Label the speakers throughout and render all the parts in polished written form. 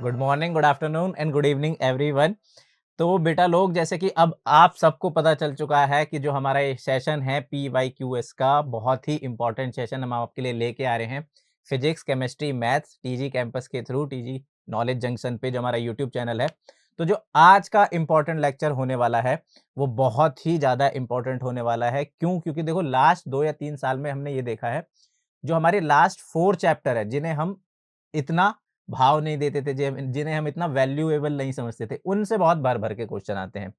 Speaker 1: Good morning, good afternoon and good evening everyone. तो बेटा लोग, जैसे कि अब आप सबको पता चल चुका है कि जो हमारा ये सेशन है PYQS का, बहुत ही इंपॉर्टेंट सेशन हम आपके लिए लेके आ रहे हैं। Physics, chemistry, maths TG campus के थ्रू, टीजी नॉलेज जंक्शन पे जो हमारा यूट्यूब चैनल है। तो जो आज का इंपॉर्टेंट लेक्चर होने वाला है, वो बहुत ही ज़्यादा इंपॉर्टेंट होने वाला है। क्यों? क्योंकि देखो, लास्ट 2 या 3 साल में हमने ये देखा है, जो हमारे लास्ट 4 चैप्टर है, जिन्हें हम इतना भाव नहीं देते थे, जिन्हें हम इतना वैल्यूएबल नहीं समझते थे, उनसे बहुत भर-भर के क्वेश्चन आते हैं।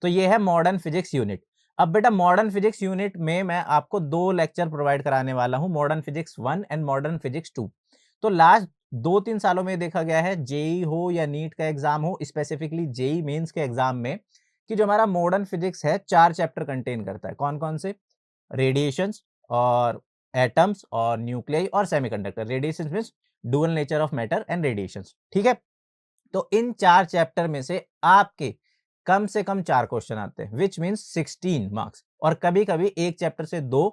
Speaker 1: तो ये है मॉडर्न फिजिक्स यूनिट। अब बेटा, मॉडर्न फिजिक्स यूनिट में मैं आपको 2 लेक्चर प्रोवाइड कराने वाला हूँ, modern physics 1 and modern physics 2। तो लास्ट 2-3 सालों में देखा गया है, जेईई हो या नीट का एग्जाम हो, स्पेसिफिकली जेईई मेंस के एग्जाम में, कि जो हमारा मॉडर्न फिजिक्स है 4 चैप्टर कंटेन करता है। कौन-कौन से? रेडिएशंस और एटम्स और न्यूक्लियाई और semiconductor. Radiations means dual nature of matter and radiations, ठीक है? तो इन 4 चैप्टर में से आपके कम से कम 4 क्वेश्चन आते हैं, व्हिच मीन्स 16 मार्क्स। और कभी-कभी एक चैप्टर से 2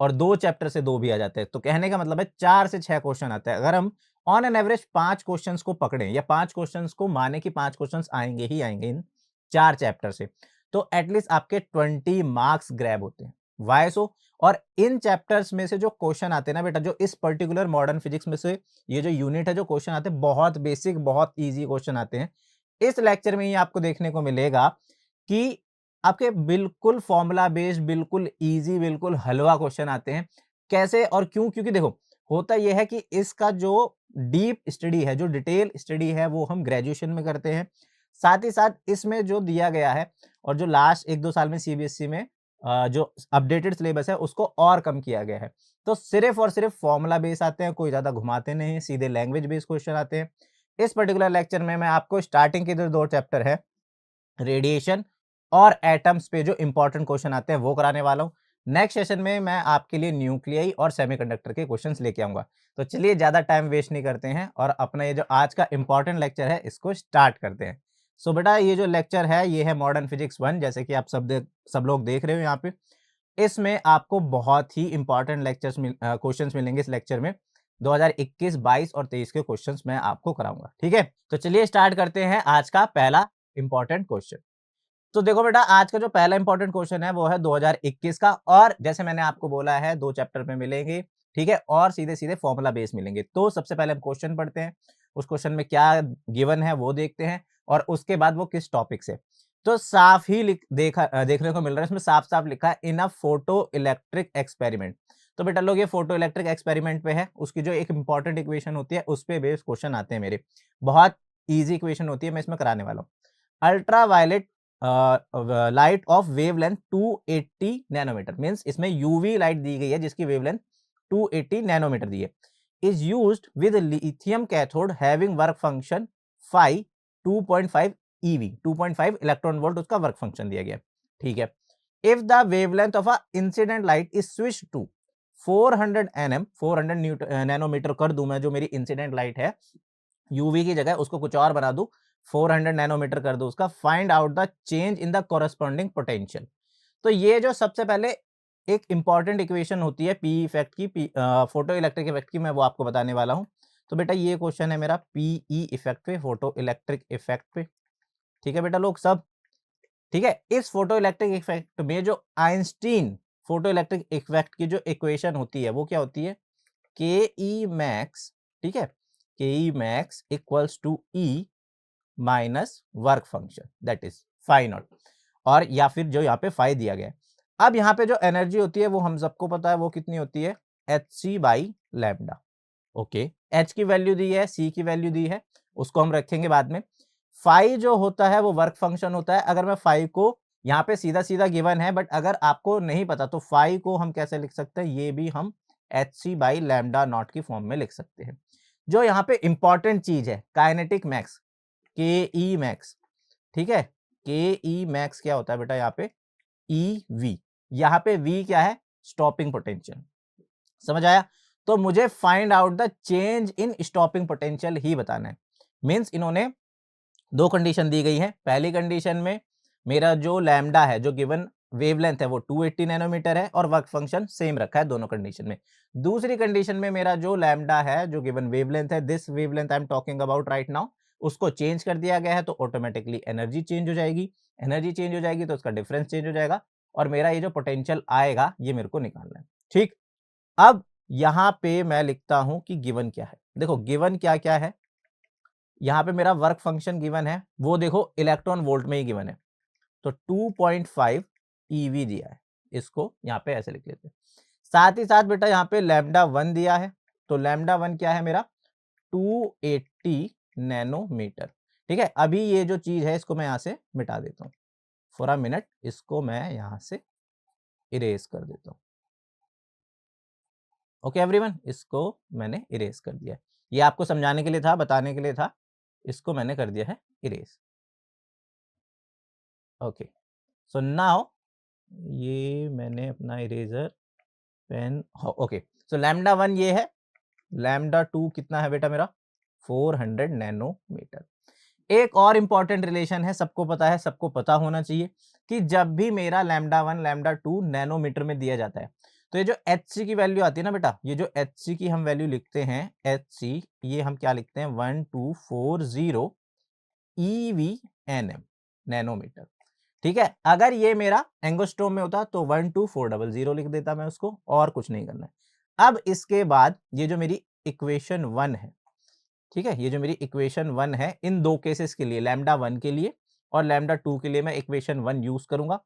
Speaker 1: और 2 चैप्टर से 2 भी आ जाते हैं। तो कहने का मतलब है 4 से 6 क्वेश्चन आते हैं। अगर हम ऑन एन एवरेज 5 क्वेश्चंस को पकड़ें, या 5 क्वेश्चंस को माने कि 5 क्वेश्चंस आएँगे ही आएँगे इन 4 चैप्टर से, तो एटलीस्ट आपके 20 मार्क्स ग्रैब होते हैं। Why so? और इन चैप्टर्स में से जो क्वेश्चन आते हैं ना बेटा, जो इस पर्टिकुलर मॉडर्न फिजिक्स में से ये जो यूनिट है, जो क्वेश्चन आते हैं, बहुत बेसिक, बहुत ईज़ी क्वेश्चन आते हैं। इस लेक्चर में ही आपको देखने को मिलेगा कि आपके बिल्कुल फ़ॉर्मूला बेस्ड, बिल्कुल ईज़ी, बिल्कुल हलवा क्वेश्चन आते हैं। कैसे और क्यों? क्योंकि देखो, होता ये है कि इसका जो डीप स्टडी है, जो डिटेल स्टडी है, वो हम ग्रेजुएशन में करते हैं। साथ ही साथ इसमें जो दिया गया है, और जो लास्ट 1-2 साल में सीबीएसई में जो अपडेटेड सिलेबस है, उसको और कम किया गया है। तो सिर्फ़ और सिर्फ़ फ़ॉर्मूला बेस आते हैं, कोई ज़्यादा घुमाते नहीं हैं, सीधे लैंग्वेज बेस्ड क्वेश्चन आते हैं। इस पर्टिकुलर लेक्चर में मैं आपको स्टार्टिंग के जो 2 चैप्टर है, रेडिएशन और एटम्स पे जो इंपॉर्टेंट क्वेश्चन आते हैं, वो कराने वाला हूँ। नेक्स्ट सेशन में मैं आपके लिए न्यूक्लियाई और सेमीकंडक्टर के क्वेश्चंस लेके आऊँगा। तो चलिए, ज़्यादा टाइम वेस्ट नहीं करते हैं और अपना ये जो आज का इंपॉर्टेंट लेक्चर है, इसको स्टार्ट करते हैं। सो बेटा, ये जो लेक्चर है, ये है मॉडर्न फिजिक्स 1, जैसे कि आप सब लोग देख रहे हो यहाँ पे। इसमें आपको बहुत ही इंपॉर्टेंट क्वेश्चंस मिलेंगे इस लेक्चर में। 2021, 22 और 23 के क्वेश्चंस मैं आपको कराऊँगा, ठीक है? तो चलिए स्टार्ट करते हैं आज का पहला इंपॉर्टेंट क्वेश्चन। तो देखो बेटा, आज का जो पहला इंपॉर्टेंट क्वेश्चन है, वो है 2021 का, और जैसे मैंने आपको बोला है, 2 चैप्टर में मिलेंगे, ठीक है? और सीधे-सीधे फॉर्मूला बेस मिलेंगे। तो सबसे पहले हम क्वेश्चन पढ़ते हैं। उस क्वेश्चन में क्या गिवन है, वो देखते हैं, और उसके बाद वो किस टॉपिक से। तो साफ ही देखने को मिल रहा है, इसमें साफ-साफ लिखा है, इन अ फोटो इलेक्ट्रिक एक्सपेरिमेंट। तो बेटा लोग, ये फोटो इलेक्ट्रिक एक्सपेरिमेंट पे है, उसकी जो एक इंपॉर्टेंट इक्वेशन होती है, उस पे बेस्ड क्वेश्चन आते हैं मेरे। बहुत ईज़ी इक्वेशन होती है, मैं इसमें कराने वाला हूँ। Ultraviolet light of wavelength 280 nanometre, means इसमें यूवी लाइट दी गई है, जिसकी वेवलेंथ 280 नैनोमीटर दी है, is used with lithium cathode having work function phi 2.5 eV, 2.5 electron volt उसका वर्क फंक्शन दिया गया है, ठीक है? If the wavelength of a incident light is switch to 400 nm, 400 nanometre कर दूं मैं, जो मेरी इंसिडेंट लाइट है, यूवी की जगह उसको कुछ और बना दूं, 400 नैनोमीटर कर दो उसका, find out the change in the corresponding potential. तो ये जो सबसे पहले एक इंपॉर्टेंट इक्वेशन होती है पी इफेक्ट की, फोटो इलेक्ट्रिक इफेक्ट की, मैं वो आपको बताने वाला हूं। तो बेटा, ये क्वेश्चन है मेरा पीई इफेक्ट पे, फोटो इलेक्ट्रिक इफेक्ट पे, ठीक है बेटा लोग सब? ठीक है, इस फोटो इलेक्ट्रिक इफेक्ट में जो आइंस्टीन फोटो इलेक्ट्रिक इफेक्ट की जो इक्वेशन होती है, वो क्या होती है? के ई मैक्स, ठीक है, K E max equals to E minus work function, that is phi naught, और या फिर जो यहाँ पे फाई दिया गया है। अब यहाँ पे जो एनर्जी होती है, वो हम सबको पता है, वो कितनी होती है? H C by lambda. Okay, H की वैल्यू दी है, सी की वैल्यू दी है, उसको हम रखेंगे बाद में। फाई जो होता है, वो वर्क फंक्शन होता है। अगर मैं फाई को, यहाँ पे सीधा सीधा गिवन है, बट अगर आपको नहीं पता, तो फाई को हम कैसे लिख सकते हैं? ये भी हम H C by lambda not की फॉर्म में लिख सकते हैं। जो यहाँ पे इंपॉर्टेंट चीज है, काइनेटिक मैक्स, के ई मैक्स, ठीक है? के ई मैक्स क्या होता है बेटा यहाँ पे? E V. यहाँ पे वी क्या है? Stopping potential. समझ आया? तो मुझे find out the change in stopping potential ही बताना है। मीन्स इन्होंने 2 कंडीशन दी गई है। पहली कंडीशन में मेरा जो लैम्डा है, जो गिवन वेवलेंथ है, वो 280 नैनोमीटर है, और वर्क फंक्शन सेम रखा है दोनों कंडीशन में। दूसरी कंडीशन में मेरा जो लैम्डा है, जो गिवन वेवलेंथ है, this wavelength I am talking about right now, उसको चेंज कर दिया गया है तो ऑटोमेटिकली एनर्जी चेंज हो जाएगी, एनर्जी चेंज हो जाएगी तो उसका डिफरेंस चेंज हो जाएगा और मेरा ये जो पोटेंशियल आएगा ये मेरे को निकालना है। ठीक, अब यहां पे मैं लिखता हूं कि गिवन क्या है। देखो गिवन क्या क्या है, यहां पे मेरा वर्क फंक्शन गिवन है, वो देखो इलेक्ट्रॉन वोल्ट में ही गिवन है, तो 2.5 ईवी दिया है, इसको यहाँ पे ऐसे लिख लेते हैं। साथ ही साथ बेटा यहाँ पे लैम्डा 1 दिया है, तो लैम्डा 1 क्या है मेरा 280 नैनोमीटर। ठीक है, अभी ये जो चीज है इसको मैं यहाँ से मिटा देता हूँ फॉर अ मिनट, इसको मैं यहाँ से इरेज कर देता हूँ। ओके एवरीवन, इसको मैंने इरेज कर दिया है, ये आपको समझाने के लिए था, बताने के लिए था, इसको मैंने कर दिया है इरेज। ओके, सो नाउ ये मैंने अपना eraser pen, okay, so lambda 1 ये है, लैम्डा 2 कितना है बेटा मेरा 400 नैनोमीटर। एक और इंपॉर्टेंट रिलेशन है, सबको पता है, सबको पता होना चाहिए कि जब भी मेरा लैम्डा 1 लैम्डा 2 नैनोमीटर में दिया जाता है तो ये जो एच की वैल्यू आती है ना बेटा, ये जो एच की हम वैल्यू लिखते हैं एच, ये हम क्या लिखते हैं 1240 EV/nm नैनोमीटर। ठीक है, अगर ये मेरा एंगस्ट्रोम में होता तो 12400 लिख देता मैं उसको, और कुछ नहीं करना है। अब इसके बाद ये जो मेरी इक्वेशन 1 है, ठीक है, ये जो मेरी इक्वेशन 1 है, इन दो केसेस के लिए लैम्डा 1 के लिए और लैम्डा 2 के लिए मैं इक्वेशन 1 यूज करूंगा,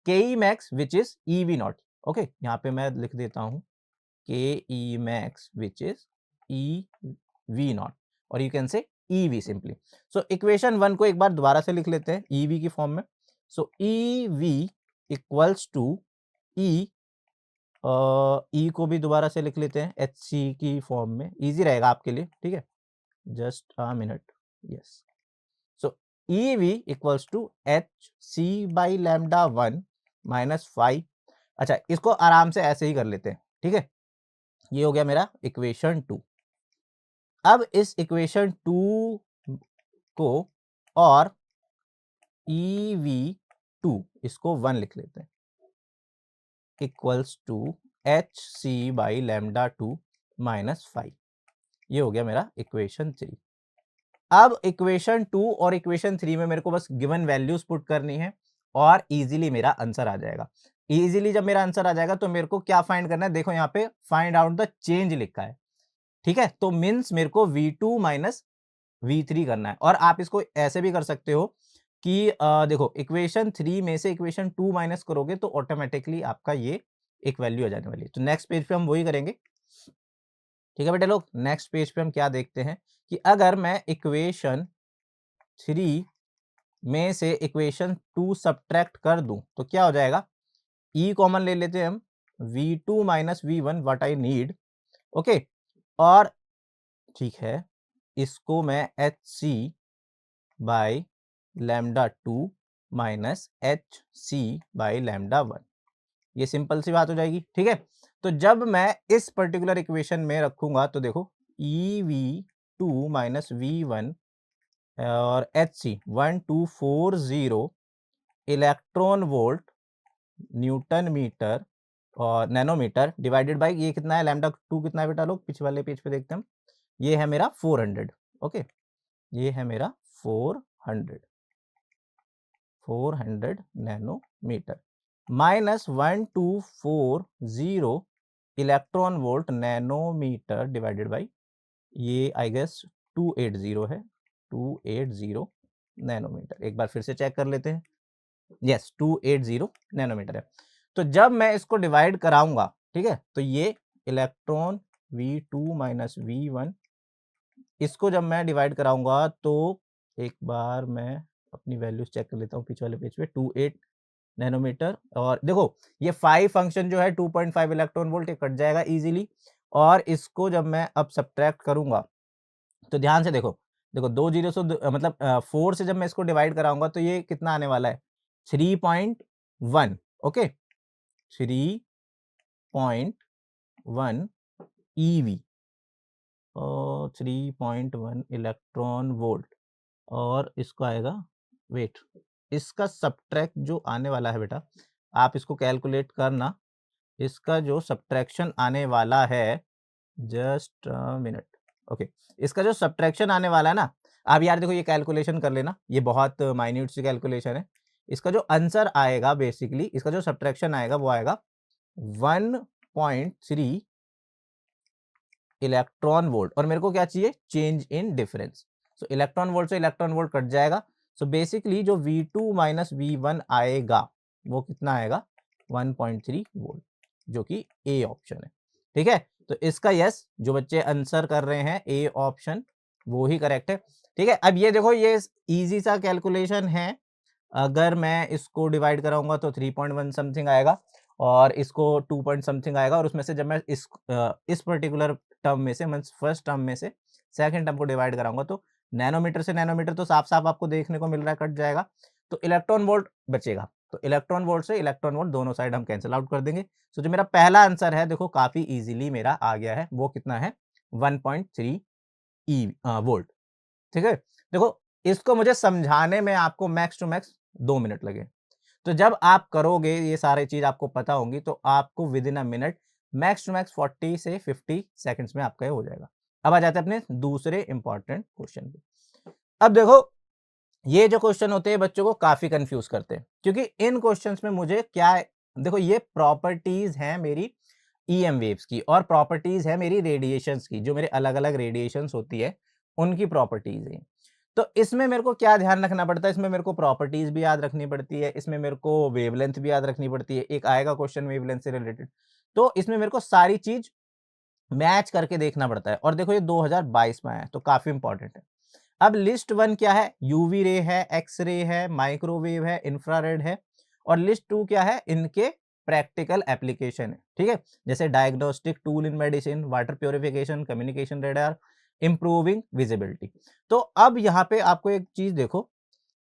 Speaker 1: K E max which is E V naught. Okay, यहाँ पे मैं लिख देता हूं K E max which is E V naught, और you can say E V simply. So equation 1 को एक बार दोबारा से लिख लेते हैं ई वी की फॉर्म में। सो ई वी इक्वल्स टू ई, ई को भी दोबारा से लिख लेते हैं एच सी की फॉर्म में, इजी रहेगा आपके लिए। ठीक है, just a minute, yes, so EV equals to HC by lambda 1 minus 5। अच्छा, इसको आराम से ऐसे ही कर लेते हैं। ठीक है, ये हो गया मेरा इक्वेशन 2। अब इस इक्वेशन 2 को और EV2 इसको 1 लिख लेते हैं, equals to HC by lambda 2 minus 5। ये हो गया मेरा इक्वेशन 3। अब इक्वेशन 2 और इक्वेशन 3 में मेरे को बस गिवन वैल्यूज पुट करनी है और इजीली मेरा आंसर आ जाएगा। इजीली जब मेरा आंसर आ जाएगा तो मेरे को क्या फाइंड करना है, देखो यहाँ पे फाइंड आउट द चेंज लिखा है। ठीक है, तो मींस मेरे को V2 माइनस V3 करना है, और आप इसको ऐसे भी कर सकते हो कि देखो इक्वेशन 3 में से इक्वेशन 2 माइनस करोगे तो ऑटोमेटिकली आपका ये एक वैल्यू आ जाने वाली है। तो नेक्स्ट पेज पे हम वही करेंगे। ठीक है बेटे लोग, नेक्स्ट पेज पे हम क्या देखते हैं कि अगर मैं इक्वेशन 3 में से इक्वेशन 2 सब्ट्रैक्ट कर दूं तो क्या हो जाएगा, ई कॉमन ले लेते हैं हम, V2 minus V1 what I need. Okay, और ठीक है, इसको मैं H C by lambda 2 minus H C by lambda 1, ये सिंपल सी बात हो जाएगी। ठीक है, तो जब मैं इस पर्टिकुलर इक्वेशन में रखूंगा तो देखो EV2 माइनस V1 और H C 1240 electron volt newton metre और नैनोमीटर डिवाइडेड बाय ये कितना है लैम्डा 2 कितना है बेटा लोग, पीछे वाले पेज पे देखते हैं हम, ये है मेरा 400। ओके, ये है मेरा 400 nanometre minus 1240 electron volt nanometre divided by ये आई गेस 280 है, 280 नैनोमीटर। एक बार फिर से चेक कर लेते हैं, यस 280 नैनोमीटर है। तो जब मैं इसको डिवाइड कराऊंगा, ठीक है, तो ये इलेक्ट्रॉन V2 माइनस V1, इसको जब मैं डिवाइड कराऊंगा तो एक बार मैं अपनी वैल्यूज चेक कर लेता हूँ पीछे वाले पेज पे, 28 नैनोमीटर, और देखो ये 5 फंक्शन जो है 2.5 इलेक्ट्रॉन वोल्ट ये कट जाएगा इजीली, और इसको जब मैं अब सब्ट्रैक्ट करूंगा तो ध्यान से देखो, देखो 2 जीरो से मतलब 4 से जब मैं इसको डिवाइड कराऊंगा तो ये कितना आने वाला है 3.1। ओके, 3.1 EV और 3.1 इलेक्ट्रॉन वोल्ट, और इसको आएगा, वेट, इसका सब्ट्रैक्ट जो आने वाला है बेटा, आप इसको कैलकुलेट करना, इसका जो सब्ट्रैक्शन आने वाला है, जस्ट मिनट, ओके, इसका जो सब्ट्रैक्शन आने वाला है ना, अब यार देखो ये कैलकुलेशन कर लेना, ये बहुत माइन्यूट सी कैलकुलेशन है। इसका जो आंसर आएगा बेसिकली, इसका जो सब्ट्रैक्शन आएगा वो आएगा 1.3 इलेक्ट्रॉन वोल्ट, और मेरे को क्या चाहिए, change in difference. So electron volt से इलेक्ट्रॉन वोल्ट कट जाएगा। सो बेसिकली जो V2 माइनस V1 आएगा वो कितना आएगा, 1.3 वोल्ट, जो कि ए ऑप्शन है। ठीक है, तो इसका यस, जो बच्चे आंसर कर रहे हैं ए ऑप्शन, वो ही करेक्ट है। ठीक है, अब ये देखो ये इजी सा कैलकुलेशन है। अगर मैं इसको डिवाइड कराऊंगा तो 3.1 समथिंग आएगा, और इसको 2 पॉइंट समथिंग आएगा, और उसमें से जब मैं इस पर्टिकुलर टर्म में से, मींस फर्स्ट टर्म में से सेकंड टर्म को डिवाइड कराऊंगा तो नैनोमीटर से नैनोमीटर तो साफ साफ आपको देखने को मिल रहा है कट जाएगा, तो इलेक्ट्रॉन वोल्ट बचेगा। तो इलेक्ट्रॉन वोल्ट से इलेक्ट्रॉन वोल्ट दोनों साइड हम कैंसिल आउट कर देंगे। तो जो मेरा पहला आंसर है देखो काफी इजीली मेरा आ गया है, वो कितना है, 1.3 वोल्ट। ठीक है, देखो इसको मुझे समझाने में आपको मैक्स टू मैक्स 2 मिनट लगे, तो जब आप करोगे ये सारी चीज आपको पता होंगी तो आपको within a minute, max to max 40 से 50 सेकंड्स में आपका ये हो जाएगा। अब आ जाते हैं अपने दूसरे इंपॉर्टेंट क्वेश्चन पे। अब देखो ये जो क्वेश्चन होते हैं बच्चों को काफी कंफ्यूज करते हैं, क्योंकि इन क्वेश्चंस में मुझे क्या देखो ये प्रॉपर्टीज हैं मेरी ईएम वेव्स की, और प्रॉपर्टीज है मेरी रेडिएशंस की, जो मेरे अलग अलग रेडिएशंस होती है उनकी प्रॉपर्टीज है। तो इसमें मेरे को क्या ध्यान रखना पड़ता है, इसमें मेरे को प्रॉपर्टीज भी याद रखनी पड़ती है, इसमें मेरे को वेवलेंथ भी याद रखनी पड़ती है, एक आएगा क्वेश्चन वेवलेंथ से रिलेटेड, तो इसमें मेरे को सारी चीज मैच करके देखना पड़ता है। और देखो ये 2022 में आया है तो काफी इंपॉर्टेंट है। अब लिस्ट 1 क्या है, यूवी रे है, एक्स रे है, माइक्रोवेव है, इंफ्रारेड है, और लिस्ट 2 क्या है, इनके प्रैक्टिकल एप्लीकेशन है। ठीक है, जैसे diagnostic tool in medicine, water purification, communication radar, improving visibility. तो अब यहाँ पे आपको एक चीज देखो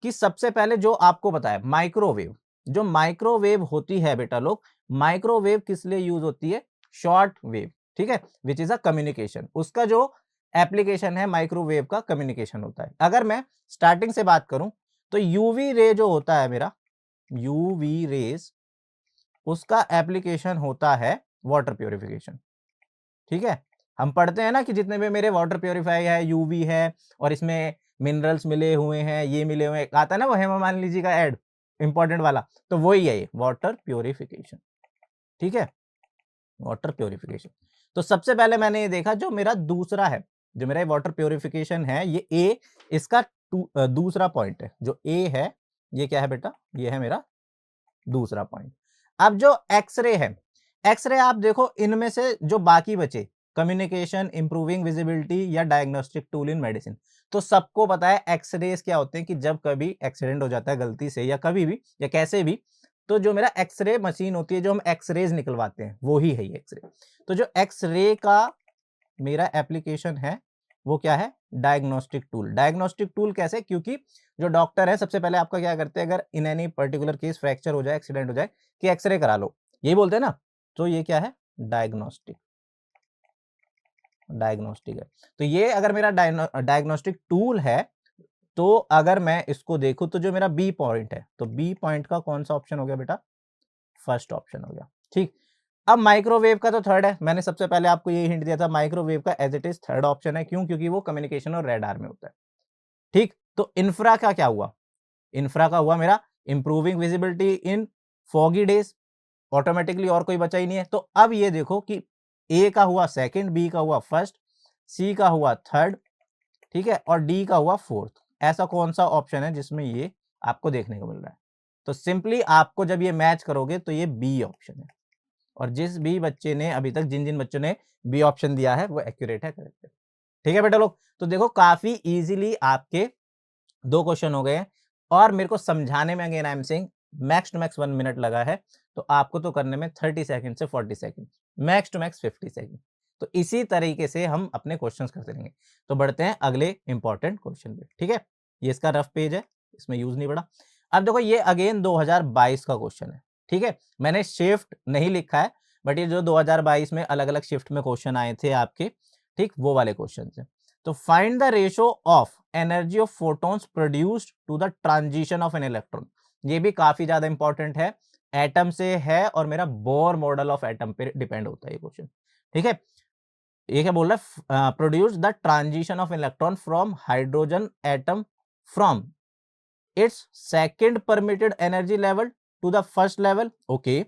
Speaker 1: कि सबसे पहले जो आपको पता है माइक्रोवेव, जो माइक्रोवेव होती है बेटा लोग, माइक्रोवेव किस लिए यूज होती है, शॉर्ट वेव, ठीक है, विच इज अ कम्युनिकेशन। उसका जो एप्लीकेशन है माइक्रोवेव का कम्युनिकेशन होता है। अगर मैं स्टार्टिंग से बात करूं तो यूवी रे जो होता है मेरा, यूवी रेज, उसका एप्लीकेशन होता है वाटर प्योरिफिकेशन। ठीक है, हम पढ़ते हैं ना कि जितने भी मेरे वाटर प्योरीफाई है, यूवी है, और इसमें मिनरल्स मिले हुए हैं, ये मिले हुए हैं, आता है ना वो हेमा मालिनी जी का एड इंपॉर्टेंट वाला, तो वही है ये वाटर प्योरिफिकेशन। ठीक है, वाटर प्योरिफिकेशन। तो सबसे पहले मैंने ये देखा जो मेरा दूसरा है, जो मेरा वाटर प्योरिफिकेशन है, ये ए, इसका दूसरा पॉइंट है। जो ए है ये क्या है बेटा, ये है मेरा दूसरा पॉइंट। अब जो एक्सरे है, एक्सरे आप देखो इनमें से जो बाकी बचे, कम्युनिकेशन, इंप्रूविंग विजिबिलिटी, या डायग्नोस्टिक टूल इन मेडिसिन, तो सबको पता है एक्सरेज क्या होते हैं कि जब कभी एक्सीडेंट हो जाता है गलती से या कभी भी या कैसे भी, तो जो मेरा एक्सरे मशीन होती है, जो हम एक्सरेज निकलवाते हैं, वो ही है ये एक्सरे। तो जो एक्सरे का मेरा एप्लीकेशन है वो क्या है, डायग्नोस्टिक टूल। डायग्नोस्टिक टूल कैसे, क्योंकि जो डॉक्टर है सबसे पहले आपका क्या करते हैं, अगर in any particular case fracture हो जाए, एक्सीडेंट हो जाए, कि एक्सरे करा लो, यही बोलते हैं ना, तो ये क्या है, डायग्नोस्टिक, डायग्नोस्टिक है। तो ये अगर मेरा डायग्नोस्टिक टूल है, तो अगर मैं इसको देखूं तो जो मेरा बी पॉइंट है, तो बी पॉइंट का कौन सा ऑप्शन हो गया बेटा, फर्स्ट ऑप्शन हो गया। ठीक, अब माइक्रोवेव का तो थर्ड है, मैंने सबसे पहले आपको ये हिंट दिया था, माइक्रोवेव का as it is third option है, क्यों, क्योंकि वो कम्युनिकेशन और रेडार में होता है। ठीक, तो इंफ्रा का क्या हुआ, इंफ्रा का हुआ मेरा इंप्रूविंग विजिबिलिटी इन फॉगी डेज, ऑटोमेटिकली और कोई बचा ही नहीं है। तो अब ये देखो कि ए का हुआ सेकंड, बी का हुआ फर्स्ट, सी का हुआ थर्ड, ठीक है, और डी का हुआ फोर्थ। ऐसा कौन सा ऑप्शन है जिसमें ये आपको देखने को मिल रहा है, तो सिंपली आपको जब ये मैच करोगे तो ये बी ऑप्शन है। और जिस भी बच्चे ने अभी तक, जिन जिन बच्चों ने बी ऑप्शन दिया है वो एक्यूरेट है, करेक्ट है। ठीक है बेटा लोग, तो देखो काफी इजीली आपके 2 क्वेश्चन हो गए हैं, और मेरे को समझाने में again I am saying max to max 1 minute लगा है, तो आपको तो करने में 30 सेकंड से 40 second, max to max 50 second. तो इसी तरीके से हम अपने क्वेश्चंस करते रहेंगे। तो बढ़ते हैं अगले इंपॉर्टेंट क्वेश्चन पे। ठीक है, ये इसका रफ पेज है, इसमें यूज नहीं पड़ा। अब देखो ये अगेन 2022 का क्वेश्चन है। ठीक है, मैंने शिफ्ट नहीं लिखा है, बट ये जो 2022 में अलग अलग शिफ्ट में क्वेश्चन आए थे आपके, ठीक, वो वाले क्वेश्चन है। तो find the ratio of energy of photons produced to the transition of an electron. ये भी काफी ज्यादा इंपॉर्टेंट है, एटम से है, और मेरा बोर मॉडल ऑफ एटम पे डिपेंड होता है ये क्वेश्चन। ठीक है, ये क्या बोल रहा है, produce the transition of electron from hydrogen atom from its second permitted energy level to the first level, okay,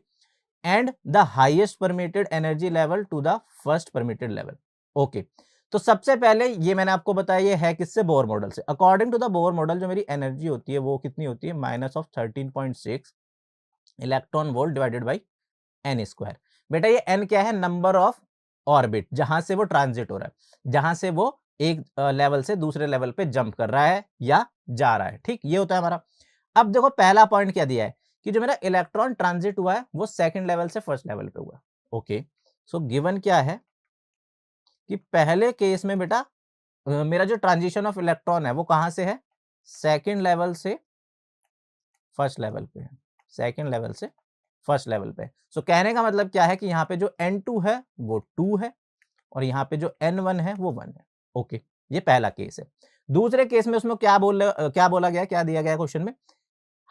Speaker 1: and the highest permitted energy level to the first permitted level, okay। तो सबसे पहले ये मैंने आपको बताया, ये है किससे, बोर मॉडल से। According to the Bohr model जो मेरी एनर्जी होती है वो कितनी होती है, -13.6 electron volt divided by N square. बेटा ये एन क्या है, नंबर ऑफ ऑर्बिट, जहां से वो ट्रांजिट हो रहा है, जहां से वो एक लेवल से दूसरे लेवल पे जंप कर रहा है या जा रहा है, ठीक, ये होता है हमारा। अब देखो पहला पॉइंट क्या दिया है कि जो मेरा इलेक्ट्रॉन ट्रांजिट हुआ है वो सेकंड लेवल से फर्स्ट लेवल पे हुआ, ओके। सो गिवन क्या है कि पहले केस में बेटा मेरा जो ट्रांजिशन ऑफ इलेक्ट्रॉन है वो कहां से है, सेकंड लेवल से फर्स्ट लेवल पे है, सेकंड लेवल से फर्स्ट लेवल पे। सो कहने का मतलब क्या है कि यहाँ पे जो N2 है वो 2 है और यहाँ पे जो N1 है वो 1 है, ओके। ये पहला केस है। दूसरे केस में उसमें क्या बोला गया, क्या दिया गया क्वेश्चन में,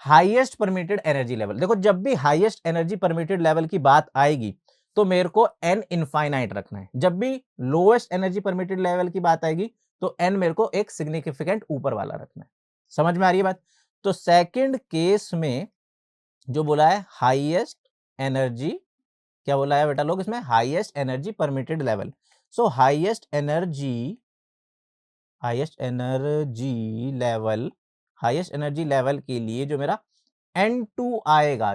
Speaker 1: हाईएस्ट परमिटेड एनर्जी लेवल। देखो जब भी हाईएस्ट एनर्जी परमिटेड लेवल की बात आएगी तो मेरे को n इनफाइनाइट रखना है, जब भी लोएस्ट एनर्जी परमिटेड लेवल की बात आएगी तो n मेरे को एक सिग्निफिकेंट ऊपर वाला रखना है। समझ में आ रही है बात। तो सेकंड केस में जो बोला है हाईएस्ट एनर्जी, क्या बोला है बेटा लोग इसमें, हाईएस्ट एनर्जी परमिटेड लेवल। सो हाईएस्ट एनर्जी लेवल के लिए जो मेरा N2 आएगा,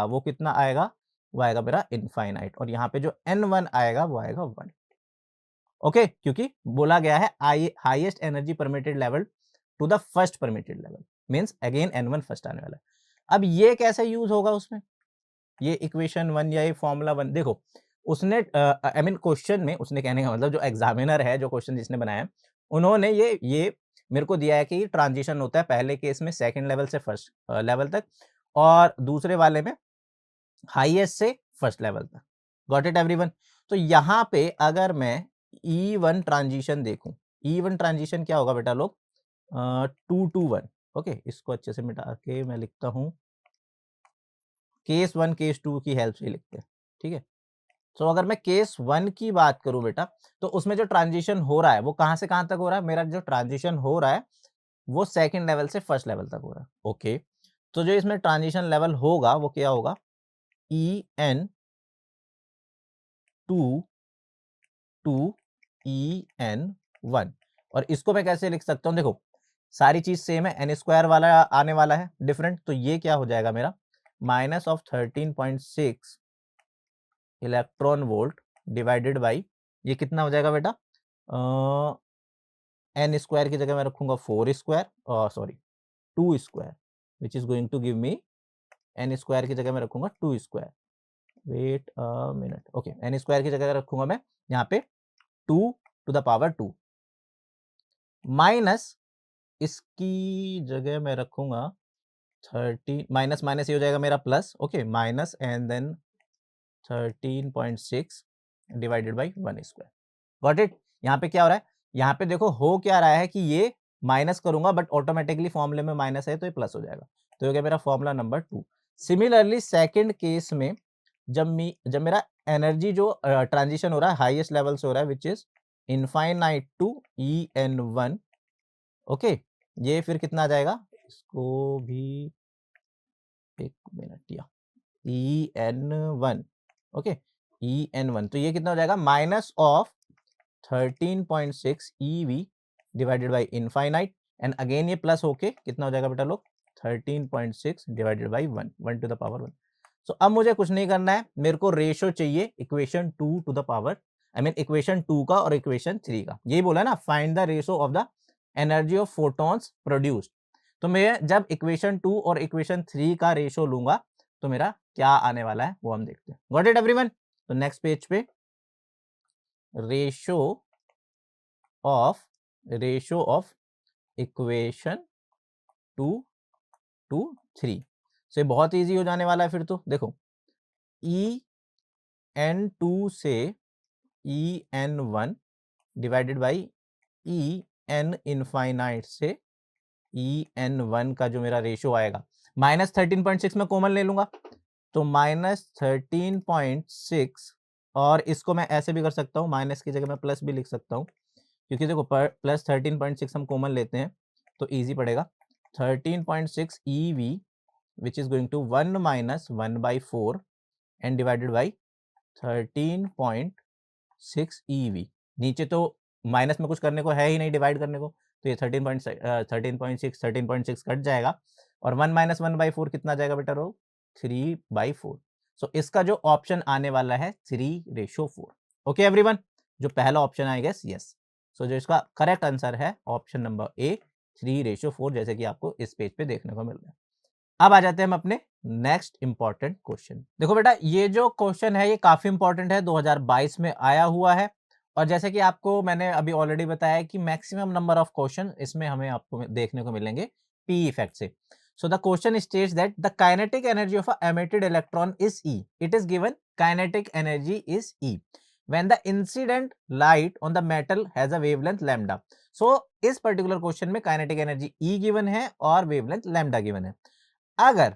Speaker 1: वो कितना आएगा, वो आएगा मेरा इनफाइनाइट, और यहाँ पे जो N1 आएगा वो आएगा 1, ओके। क्योंकि बोला गया है highest energy permitted level to the first permitted level, means again N1 first आने वाला है। अब ये कैसे यूज होगा उसमें, ये इक्वेशन 1 या ये फॉर्मूला 1, देखो उसने आई मीन क्वेश्चन में, उसने कहने का मतलब जो एग्जामिनर है, जो क्वेश्चन जिसने बनाया, उन्होंने ये मेरे को दिया है कि ट्रांजिशन होता है पहले केस में सेकंड लेवल से फर्स्ट लेवल तक, और दूसरे वाले में हाईएस्ट से फर्स्ट लेवल तक। Got it everyone. तो यहाँ पे अगर मैं E1 ट्रांजिशन देखूं, E1 ट्रांजिशन क्या होगा बेटा लोग, 2 to 1, ओके। इसको अच्छे से मिटा के मैं लिखता हूं, केस 1 केस 2 की हेल्प से लिखते हैं, ठीक है। तो अगर मैं केस 1 की बात करूं बेटा, तो उसमें जो ट्रांजिशन हो रहा है वो कहां से कहां तक हो रहा है, मेरा जो ट्रांजिशन हो रहा है वो सेकंड लेवल से फर्स्ट लेवल तक हो रहा है, ओके। तो जो इसमें ट्रांजिशन लेवल होगा वो क्या होगा, EN2 टू EN1। और इसको मैं कैसे लिख सकता हूं, देखो सारी चीज सेम है, n स्क्वायर वाला आने वाला है डिफरेंट, तो ये क्या हो जाएगा मेरा, -13.6 इलेक्ट्रॉन वोल्ट डिवाइडेड बाई, ये कितना हो जाएगा बेटा, n स्क्वायर की जगह मैं रखूंगा 4 square, sorry 2 square, which is going to give me, n square की जगह मैं रखूंगा 2 square, wait a minute, okay. n square की जगह रखूंगा मैं यहाँ पे 2 टू द पावर 2 माइनस, इसकी जगह मैं रखूंगा 30, माइनस माइनस ये हो जाएगा मेरा plus, okay, minus and then 13.6 divided by 1 square. Got it. यहाँ पे क्या हो रहा है, यहाँ पे देखो हो क्या रहा है कि ये माइनस करूंगा बट ऑटोमेटिकली फॉर्मूले में माइनस है तो ये प्लस हो जाएगा, तो ये हो गया मेरा formula number 2। Similarly second case में जब मेरा एनर्जी जो ट्रांजिशन हो रहा है हाईएस्ट लेवल से हो रहा है which is infinite to EN1, okay, ये फिर कितना आ जाएगा, इसको भी एक मिनट, या EN1, ओके, EN1, तो ये कितना हो जाएगा, minus of 13.6 EV divided by infinite, and again ये प्लस होके कितना हो जाएगा बेटा लोग, 13.6 divided by 1 to the power 1। So अब मुझे कुछ नहीं करना है, मेरे को रेशो चाहिए equation 2 to the power, I mean equation 2 का और इक्वेशन 3 का, यही बोला ना, find the ratio of the energy of photons produced. तो मैं जब इक्वेशन 2 और इक्वेशन 3 का रेशो लूंगा तो मेरा क्या आने वाला है वो हम देखते हैं। Got it everyone. तो नेक्स्ट पेज पे रेशो ऑफ इक्वेशन 2 टू 3, सो ये बहुत इजी हो जाने वाला है फिर तो। देखो EN2 से EN1 divided by EN infinite से EN1 का जो मेरा रेशो आएगा, -13.6 में कॉमन ले लूंगा, तो -13.6 और इसको मैं ऐसे भी कर सकता हूँ, माइनस की जगह मैं प्लस भी लिख सकता हूँ, क्योंकि देखो प्लस 13.6 हम कॉमन लेते हैं तो ईजी पड़ेगा। 13.6 EV which is going to 1 minus 1/4 and divided by 13.6 EV। नीचे तो माइनस में कुछ करने को है ही नहीं, डिवाइड करने को, तो ये 13.6 कट जाएगा और 1 माइनस 1/4 कितना जाएगा बेटा रो? 3/4। सो इसका जो ऑप्शन आने वाला है 3:4। ओके एवरीवन, जो पहला ऑप्शन आई गेस यस। सो जो इसका करेक्ट आंसर है ऑप्शन नंबर ए 3:4, जैसे कि आपको इस पेज पे देखने को मिल रहा है। अब आ जाते हैं हम अपने नेक्स्ट इंपॉर्टेंट क्वेश्चन। देखो बेटा, ये जो क्वेश्चन है ये काफी इंपॉर्टेंट है, 2022 में आया हुआ है और जैसे कि आपको मैंने अभी ऑलरेडी बताया कि मैक्सिमम नंबर ऑफ क्वेश्चन इसमें हमें आपको देखने को मिलेंगे पी इफेक्ट से। So the question states that the kinetic energy of a emitted electron is E. It is given kinetic energy is E when the incident light on the metal has a wavelength lambda. So इस particular question में kinetic energy E given है और wavelength lambda given है। अगर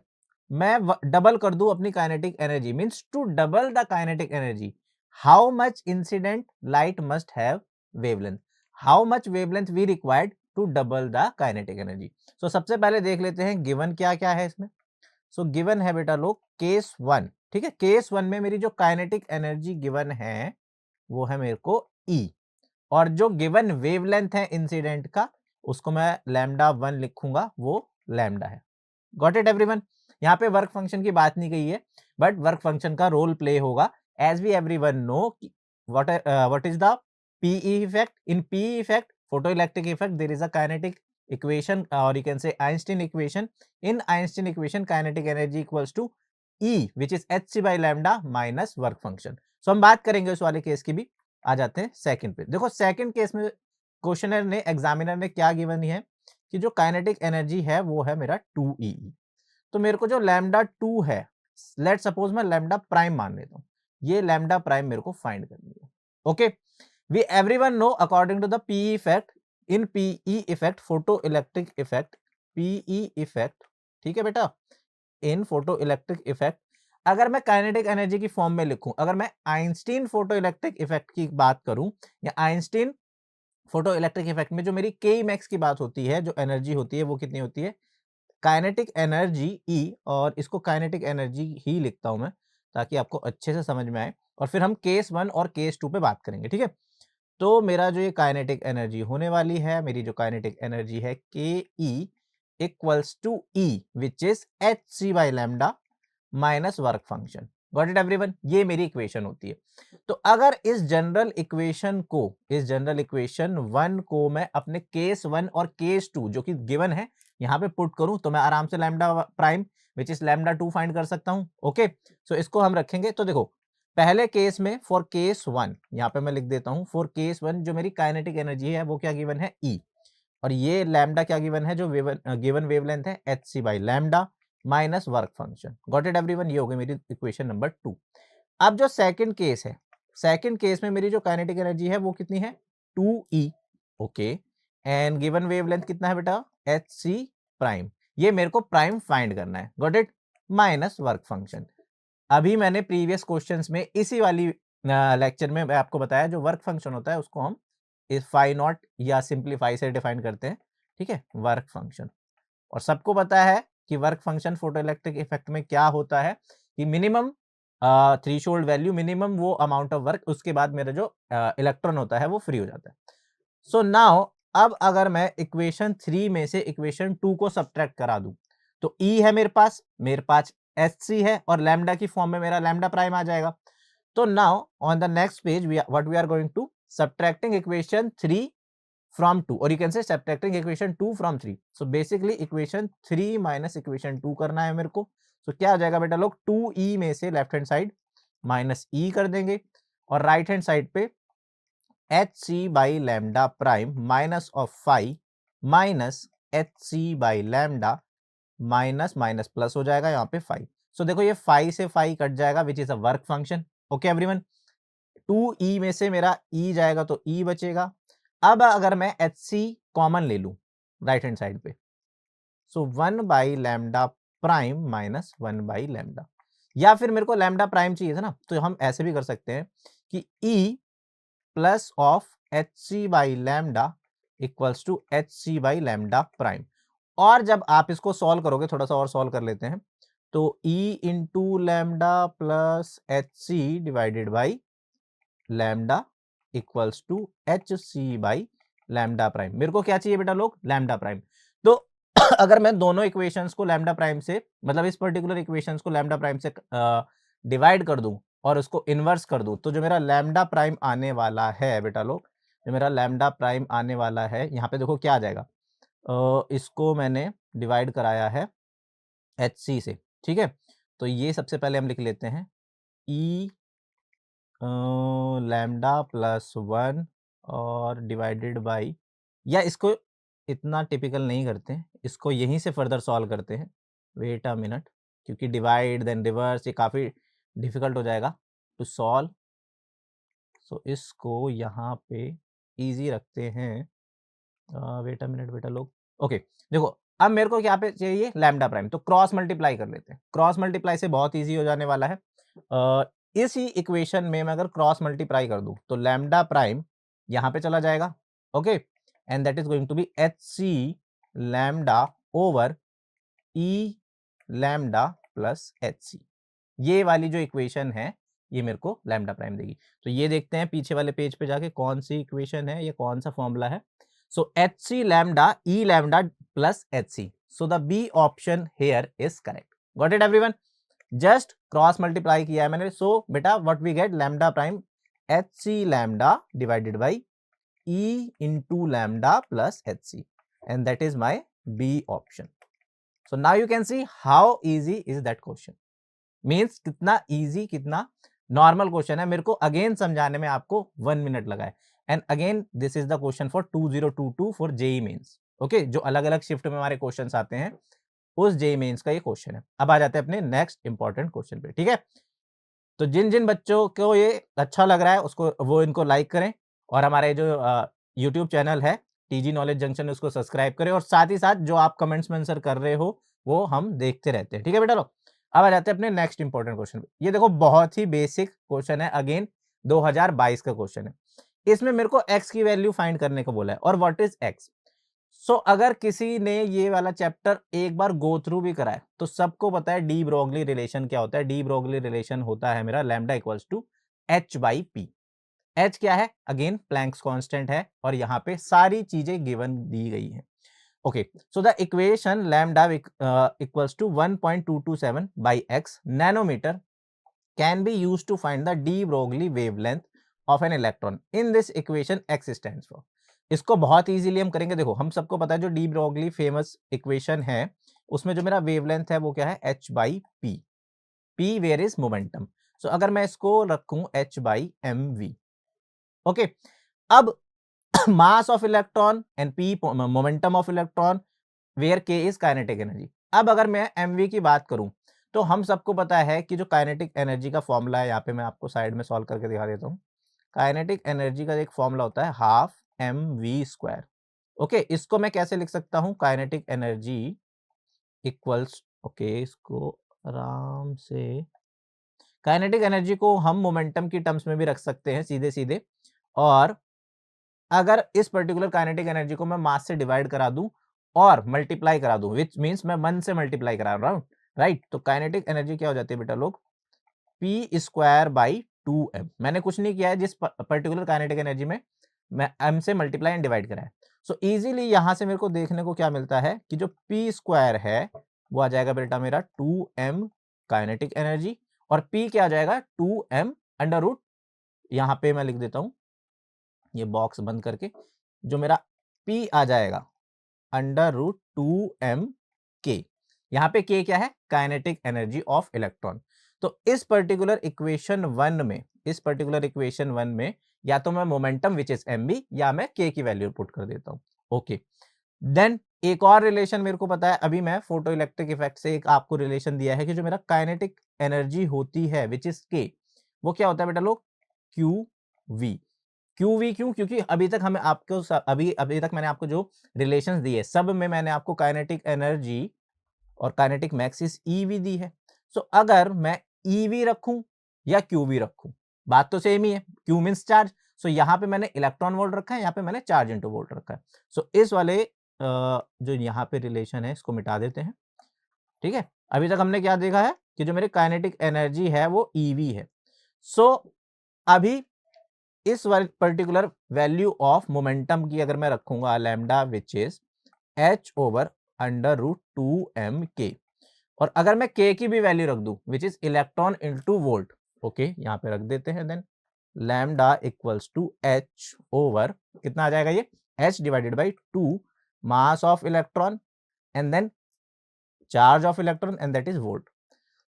Speaker 1: मैं double कर दूं अपनी kinetic energy, means to double the kinetic energy, how much incident light must have wavelength, how much wavelength we required to double the kinetic energy. So सबसे पहले देख लेते हैं गिवन क्या क्या है इसमें। सो गिवन है बेटा लोग केस 1, ठीक है। केस 1 में मेरी जो काइनेटिक एनर्जी गिवन है वो है मेरे को E, और जो गिवन वेवलेंथ है इंसिडेंट का उसको मैं लैम्डा 1 लिखूंगा, वो लैम्डा है। Got it everyone. यहाँ पे वर्क फंक्शन की बात नहीं कही है, बट वर्क फंक्शन का रोल प्ले होगा as we everyone know what is the PE effect. In PE effect, photo electric effect, there is a kinetic equation और you can say Einstein equation. In Einstein equation kinetic energy equals to E which is hc by lambda minus work function. So हम बात करेंगे उस वाले case की भी। आ जाते हैं सेकंड पे। देखो सेकंड केस में क्वेश्चनर ने, एग्जामिनर ने क्या गिवन है कि जो काइनेटिक एनर्जी है वो है मेरा 2E। तो मेरे को जो लैम्डा 2 है, लेट सपोज मैं लैम्डा प्राइम मान लेता हूं, ये लैम्डा प्राइम मेरे को फाइंड करनी है। Okay, we everyone know according to the PE effect, in PE effect, photo electric effect, PE effect, ठीक है बेटा, इन फोटो इलेक्ट्रिक इफेक्ट, अगर मैं काइनेटिक एनर्जी की फॉर्म में लिखूं, अगर मैं आइंस्टीन फोटो इलेक्ट्रिक इफेक्ट की बात करूं या आइंस्टीन फोटो इलेक्ट्रिक इफेक्ट में जो मेरी के मैक्स की बात होती है, जो एनर्जी होती है वो कितनी होती है, काइनेटिक एनर्जी E, और इसको काइनेटिक एनर्जी ही लिखता हूं मैं ताकि आपको अच्छे से समझ में आए, और फिर हम केस 1 और केस 2 पे बात करेंगे, ठीक है। तो मेरा जो ये काइनेटिक एनर्जी होने वाली है, मेरी जो काइनेटिक एनर्जी है K E equals to E which is hc by lambda minus work function. Got it everyone, ये मेरी इक्वेशन होती है। तो अगर इस जनरल इक्वेशन को, इस जनरल इक्वेशन 1 को मैं अपने केस 1 और केस 2 जो कि गिवन है यहां पे पुट करूं तो मैं आराम से lambda prime which is lambda 2 find कर सकता हूं। ओके, सो इसको हम रखेंगे। तो देखो पहले केस में फॉर केस 1, यहां पे मैं लिख देता हूं फॉर केस 1 जो मेरी काइनेटिक एनर्जी है वो क्या गिवन है E, और ये लैम्डा क्या गिवन है, जो गिवन वेवलेंथ है hc by lambda minus work function. Got it everyone, ये हो गई मेरी इक्वेशन नंबर 2। अब जो सेकंड केस है, सेकंड केस में मेरी जो काइनेटिक एनर्जी है वो कितनी है, 2E। Okay, and given wavelength कितना है बेटा, hc प्राइम, ये मेरे को प्राइम फाइंड करना है। Got it, minus work function. अभी मैंने प्रीवियस क्वेश्चंस में इसी वाली लेक्चर में मैं आपको बताया जो वर्क फंक्शन होता है उसको हम इस फाई नॉट या सिंप्लीफाई से डिफाइन करते हैं, ठीक है, वर्क फंक्शन। और सबको पता है कि वर्क फंक्शन फोटोइलेक्ट्रिक इफेक्ट में क्या होता है कि मिनिमम थ्रेशोल्ड वैल्यू, मिनिमम वो अमाउंट ऑफ वर्क, उसके बाद मेरा जो इलेक्ट्रॉन होता है वो फ्री हो जाता है। सो नाउ अब अगर मैं इक्वेशन 3 में से इक्वेशन 2 को सब्ट्रैक्ट करा दूं तो E है मेरे पास HC है और लैम्डा की फॉर्म में मेरा लैम्डा प्राइम आ जाएगा। तो now on the next page what we are going to subtracting equation 3 from 2, or you can say subtracting equation 2 from 3. So basically equation 3 minus equation 2 करना है मेरे को। so क्या हो जाएगा बेटा लोग, 2E में से left hand side minus E कर देंगे और राइट हैंड साइड पे hc by lambda prime minus of phi minus hc by lambda minus minus plus हो जाएगा यहाँ पे फाई। सो देखो ये फाई से फाई कट जाएगा which is a work function. Okay everyone, 2E में से मेरा E जाएगा तो E बचेगा। अब अगर मैं HC कॉमन ले लूं राइट हैंड साइड पे, सो 1 by lambda prime minus 1 by lambda, या फिर मेरे को लैम्डा प्राइम चाहिए था ना, तो हम ऐसे भी कर सकते हैं कि E plus of H C by lambda equals to H C by lambda prime. और जब आप इसको सॉल्व करोगे, थोड़ा सा और सॉल्व कर लेते हैं, तो E into lambda plus H C divided by lambda equals to H C by lambda prime. मेरे को क्या चाहिए बेटा लोग? Lambda prime. तो अगर मैं दोनों इक्वेशंस को लैम्डा प्राइम से, मतलब इस पर्टिकुलर इक्वेशंस को लैम्डा प्राइम से डिवाइड कर दूं और उसको इन्वर्स कर दूं, तो जो मेरा लैम्डा प्राइम आने वाला है बेटा लोग, जो मेरा लैम्डा प्राइम आने वाला है, यहाँ पे देखो क्या आ जाएगा। इसको मैंने डिवाइड कराया है एच सी से, ठीक है। तो ये सबसे पहले हम लिख लेते हैं ई लैम्डा प्लस 1 और डिवाइडेड बाई, या इसको इतना टिपिकल नहीं करते हैं, इसको यहीं से फर्दर सॉल्व करते हैं। वेट अ मिनट, क्योंकि डिवाइड देन रिवर्स ये काफ़ी डिफिकल्ट हो जाएगा टू सॉल्व। सो इसको यहाँ पे इजी रखते हैं। वेट अ मिनट बेटा लोग। ओके, देखो अब मेरे को क्या पे चाहिए? Lambda prime. तो क्रॉस मल्टीप्लाई कर लेते हैं। क्रॉस मल्टीप्लाई से बहुत इजी हो जाने वाला है। इसी इक्वेशन में मैं अगर क्रॉस मल्टीप्लाई कर दूं, तो लैम्डा प्राइम यहाँ पे चला जाएगा, okay, and that is going to be H C lambda over E lambda plus H C. ये वाली जो इक्वेशन है, ये मेरे को लैम्डा प्राइम देगी। तो ये देखते हैं पीछे वाले पेज पे जाके कौन सी इक्वेशन है, ये कौन सा फॉर्मूला है। So H C lambda E lambda plus H C. So the B option here is correct. Got it everyone? Just cross multiply किया है मैंने। सो बेटा what we get? Lambda prime H C lambda divided by E into lambda plus H C, and that is my B option. So now you can see how easy is that question. Means कितना easy, कितना normal question है। मेरे को again समझाने में आपको 1 minute लगा है। And again this is the question for 2022 for JEE Mains. Okay, जो अलग अलग शिफ्ट में हमारे क्वेश्चंस आते हैं, उस जेई मेंस का ये क्वेश्चन है। अब आ जाते हैं अपने नेक्स्ट इंपॉर्टेंट क्वेश्चन पे, ठीक है। तो जिन जिन बच्चों को ये अच्छा लग रहा है, उसको वो इनको लाइक करें, और हमारे जो यूट्यूब चैनल है टीजी नॉलेज जंक्शन, उसको सब्सक्राइब करें, और साथ ही साथ जो आप कमेंट्स में आंसर कर रहे हो वो हम देखते रहते हैं, ठीक है बेटा लोग। अब आ जाते हैं अपने नेक्स्ट इंपॉर्टेंट क्वेश्चन पे। ये देखो बहुत ही बेसिक क्वेश्चन है, अगेन 2022 का क्वेश्चन है। इसमें मेरे को x की वैल्यू फाइंड करने को बोला है, और व्हाट इज x। सो अगर किसी ने ये वाला चैप्टर एक बार गो थ्रू भी करा है, तो सबको पता है डी ब्रोगली रिलेशन क्या होता है। डी ब्रोगली रिलेशन होता है मेरा lambda equals to H by P. H क्या है? अगेन प्लैंक्स कांस्टेंट है, और यहाँ पे सारी चीजें गिवन दी गई है। Okay, so the equation lambda equals to 1.227 by X nanometre can be used to find the de Broglie wavelength of an electron. In this equation x stands for. इसको बहुत इजीली हम करेंगे। देखो हम सबको पता है जो डी ब्रोगली फेमस इक्वेशन है, उसमें जो मेरा वेवलेंथ है वो क्या है? h by P. p where is momentum. So अगर मैं इसको रखूं h by M V, okay. अब mass of electron and p momentum of electron, where k is kinetic energy. अब अगर मैं mv की बात करूं, तो हम सबको पता है कि जो काइनेटिक एनर्जी का फॉर्मूला है, यहाँ पे मैं आपको साइड में सॉल्व करके दिखा देता हूँ। काइनेटिक एनर्जी का एक फॉर्मूला होता है half M V square. Okay, इसको मैं कैसे लिख सकता हूँ? काइनेटिक एनर्जी इक्वल्स, ओके, इसको आराम से, काइनेटिक एनर्जी को हम मोमेंटम की टर्म्स में भी रख सकते हैं सीधे सीधे। और अगर इस पर्टिकुलर काइनेटिक एनर्जी को मैं मास से डिवाइड करा दूं और मल्टीप्लाई करा दूं, विच मींस मैं 1 से मल्टीप्लाई करा रहा हूं, राइट। तो काइनेटिक एनर्जी क्या हो जाती है बेटा लोग? P square by 2m। मैंने कुछ नहीं किया है, जिस पर्टिकुलर काइनेटिक एनर्जी में मैं m से मल्टीप्लाई एंड डिवाइड करा है। सो इजीली यहां से मेरे को देखने को क्या मिलता है कि जो पी स्क्वायर है वो आ जाएगा बेटा मेरा 2m काइनेटिक एनर्जी, और p क्या आ जाएगा? 2m अंडर रूट, यहां पे मैं लिख देता हूं ये बॉक्स बंद करके, जो मेरा p आ जाएगा अंडर रूट 2m k। यहाँ पे k क्या है? Kinetic energy of electron. तो इस पर्टिकुलर इक्वेशन 1 में, इस पर्टिकुलर इक्वेशन 1 में या तो मैं मोमेंटम विच इज mv, या मैं k की वैल्यू पुट कर देता हूँ। ओके, देन एक और रिलेशन मेरे को पता है, अभी मैं फोटो इलेक्ट्रिक इफेक्ट से एक आपको रिलेशन दिया है कि जो मेरा काइनेटिक एनर्जी होती है विच इज k, वो क्या होता है बेटा लोग? Q we. क्यू वी क्यों? क्योंकि अभी तक हमें आपको अभी अभी तक मैंने आपको जो रिलेशंस दिए, सब में मैंने आपको काइनेटिक एनर्जी और काइनेटिक मैक्सिस ईवी दी है। सो अगर मैं ईवी रखूं या क्यूवी रखूं? बात तो सेम ही है, क्यू मीन्स चार्ज। सो यहाँ पे मैंने इलेक्ट्रॉन वोल्ट रखा है, यहाँ पे मैंने चार्ज इंटू वोल्ट रखा है। सो इस वाले जो यहाँ पे रिलेशन है इसको मिटा देते हैं। ठीक है, अभी तक हमने क्या देखा है कि जो मेरी काइनेटिक एनर्जी है वो ईवी है। सो अभी इस पर्टिकुलर वैल्यू ऑफ मोमेंटम की अगर मैं रखूंगा lambda which is h over under root 2m k, और अगर मैं k की भी वैल्यू रख दूं which is electron into volt, okay यहां पे रख देते हैं, then lambda equals to h over कितना आ जाएगा, ये h divided by 2 mass of electron and then charge of electron and that is volt.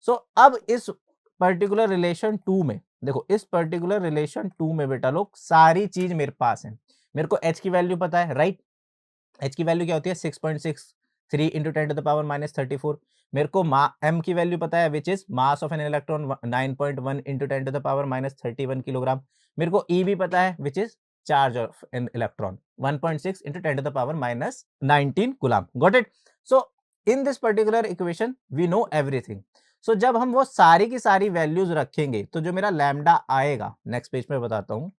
Speaker 1: So अब इस पर्टिकुलर रिलेशन 2 में देखो, इस पर्टिकुलर रिलेशन 2 में बेटा लोग सारी चीज मेरे पास है। मेरे को h की वैल्यू पता है, राइट? h की वैल्यू क्या होती है 6.63 into 10 to the power minus 34। मेरे को m की वैल्यू पता है which is mass of an electron 9.1 into 10 to the power minus 31 kilogram. मेरे को e भी पता है which is charge of an electron 1.6 into 10 to the power minus 19 coulomb. Got it? So in this particular equation we know everything. So जब हम वो सारी की सारी वैल्यूज रखेंगे तो जो मेरा लैम्डा आएगा, नेक्स्ट पेज पे बताता हूं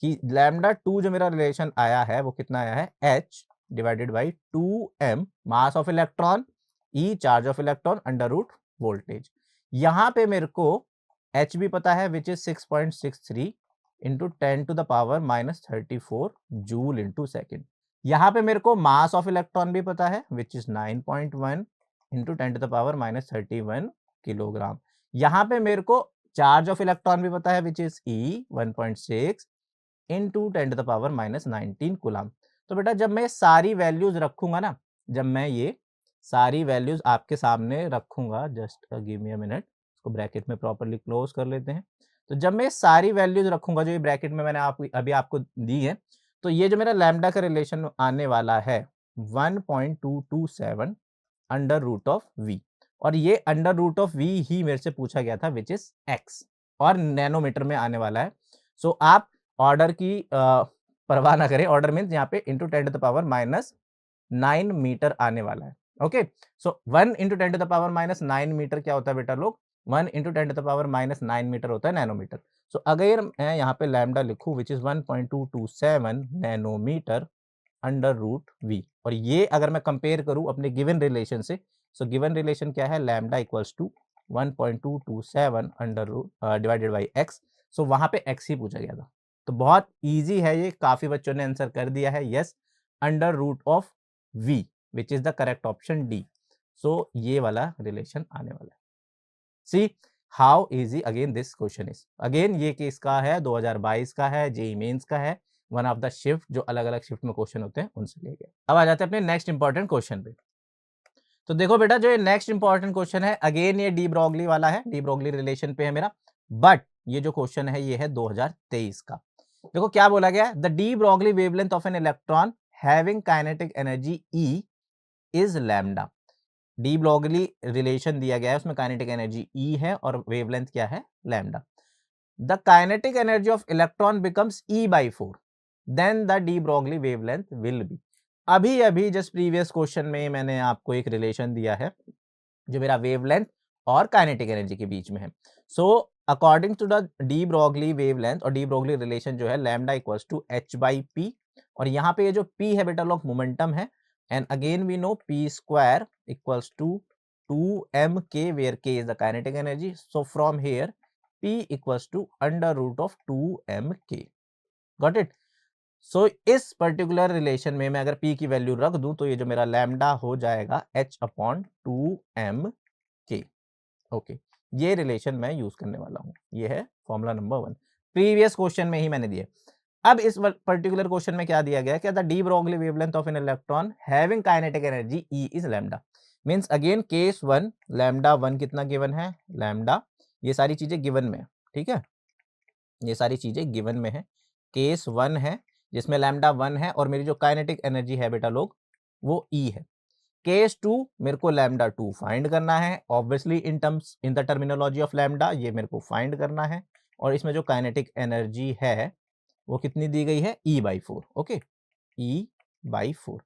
Speaker 1: कि लैम्डा 2 जो मेरा रिलेशन आया है वो कितना आया है, h divided by 2m mass of electron, e charge of electron under root voltage. यहां पे मेरे को h भी पता है which is 6.63 into 10 to the power minus 34 joule into second. यहां पे मेरे को मास ऑफ इलेक्ट्रॉन भी पता है which is 9.1 into 10 to the power minus 31 kilogram. यहां पे मेरे को चार्ज ऑफ इलेक्ट्रॉन भी पता है which is e 1.6 into 10 to the power minus 19 coulomb. तो बेटा जब मैं सारी वैल्यूज रखूंगा ना, जब मैं ये सारी वैल्यूज आपके सामने रखूंगा, just give me a minute, इसको ब्रैकेट में प्रॉपर्ली क्लोज कर लेते हैं। तो जब मैं सारी वैल्यूज रखूंगा जो ये ब्रैकेट में मैंने अभी आपको दी है, तो ये जो मेरा लैम्डा का रिलेशन आने वाला है 1.227 अंडर रूट ऑफ वी, और ये अंडर रूट ऑफ वी ही मेरे से पूछा गया था विच इज एक्स, और नैनोमीटर में आने वाला है। सो आप ऑर्डर की परवाह ना करें, ऑर्डर मीन्स यहाँ पे into 10 to the power minus 9 metre आने वाला है। Okay, so 1 into 10 to the power minus 9 metre क्या होता है बेटा लोग, 1 into 10 to the power minus 9 metre होता है नैनोमीटर। सो अगर मैं यहाँ पे लैम्डा लिखूं which is 1.227 nanometre under root V, और ये अगर मैं कंपेयर करूं अपने गिवन रिलेशन से, सो गिवन रिलेशन क्या है, lambda equals to 1.227 under root divided by X. So वहां पे एक्स ही पूछा गया था, तो बहुत इजी है ये, काफी बच्चों ने आंसर कर दिया है, yes under root of V which is the correct option D. So ये वाला रिलेशन आने वाला है। See how easy again this question is, again ये केस का है 2022 का है, जेई मेंस का है, वन ऑफ द शिफ्ट जो अलग अलग शिफ्ट में क्वेश्चन होते हैं उनसे लेके। अब आ जाते हैं अपने नेक्स्ट इंपॉर्टेंट क्वेश्चन पे। तो देखो बेटा जो ये नेक्स्ट इंपॉर्टेंट क्वेश्चन है, अगेन ये डी ब्रोगली वाला है, डी ब्रोगली रिलेशन पे है मेरा, बट ये जो क्वेश्चन है ये है 2023 का। देखो क्या बोला गया है, the de Broglie wavelength of an electron having kinetic energy E is lambda. D Broglie relation दिया गया है, उसमें काइनेटिक एनर्जी ई है और वेवलेंथ क्या है, lambda. The kinetic energy of electron becomes E by 4, then the de Broglie wavelength will be. अभी अभी जस्ट प्रीवियस क्वेश्चन में मैंने आपको एक रिलेशन दिया है जो मेरा वेवलेंथ और काइनेटिक एनर्जी के बीच में है। So according to the de Broglie wavelength और डी ब्रोगली रिलेशन जो है lambda equals to H by P, और यहाँ पे ये जो पी है बेटा लोग मोमेंटम है, and again we know P square equals to 2m k where k is the kinetic energy. So from here p equals to under root of 2m k. Got it? सो इस particular relation में मैं अगर p की value रख दूं तो ये जो मेरा लैम्डा हो जाएगा h upon 2m k। Okay, ये रिलेशन मैं यूज करने वाला हूं, ये है फॉर्मूला नंबर 1, प्रीवियस क्वेश्चन में ही मैंने दिया। अब इस पर्टिकुलर क्वेश्चन में क्या दिया गया है, क्या the de Broglie wavelength of an electron having kinetic energy E is lambda. Means again case 1 lambda 1 कितना गिवन है, लैम्डा, ये सारी चीजें गिवन में है, ठीक है, ये सारी चीजें गिवन में है। केस 1 है जिसमें लैम्डा 1 है और मेरी जो काइनेटिक एनर्जी है बेटा लोग वो E है। केस 2 मेरे को लैम्डा 2 फाइंड करना है, obviously in the terminology of lambda ये मेरे को फाइंड करना है, और इसमें जो काइनेटिक एनर्जी है वो कितनी दी गई है, E by 4। Okay, E by 4।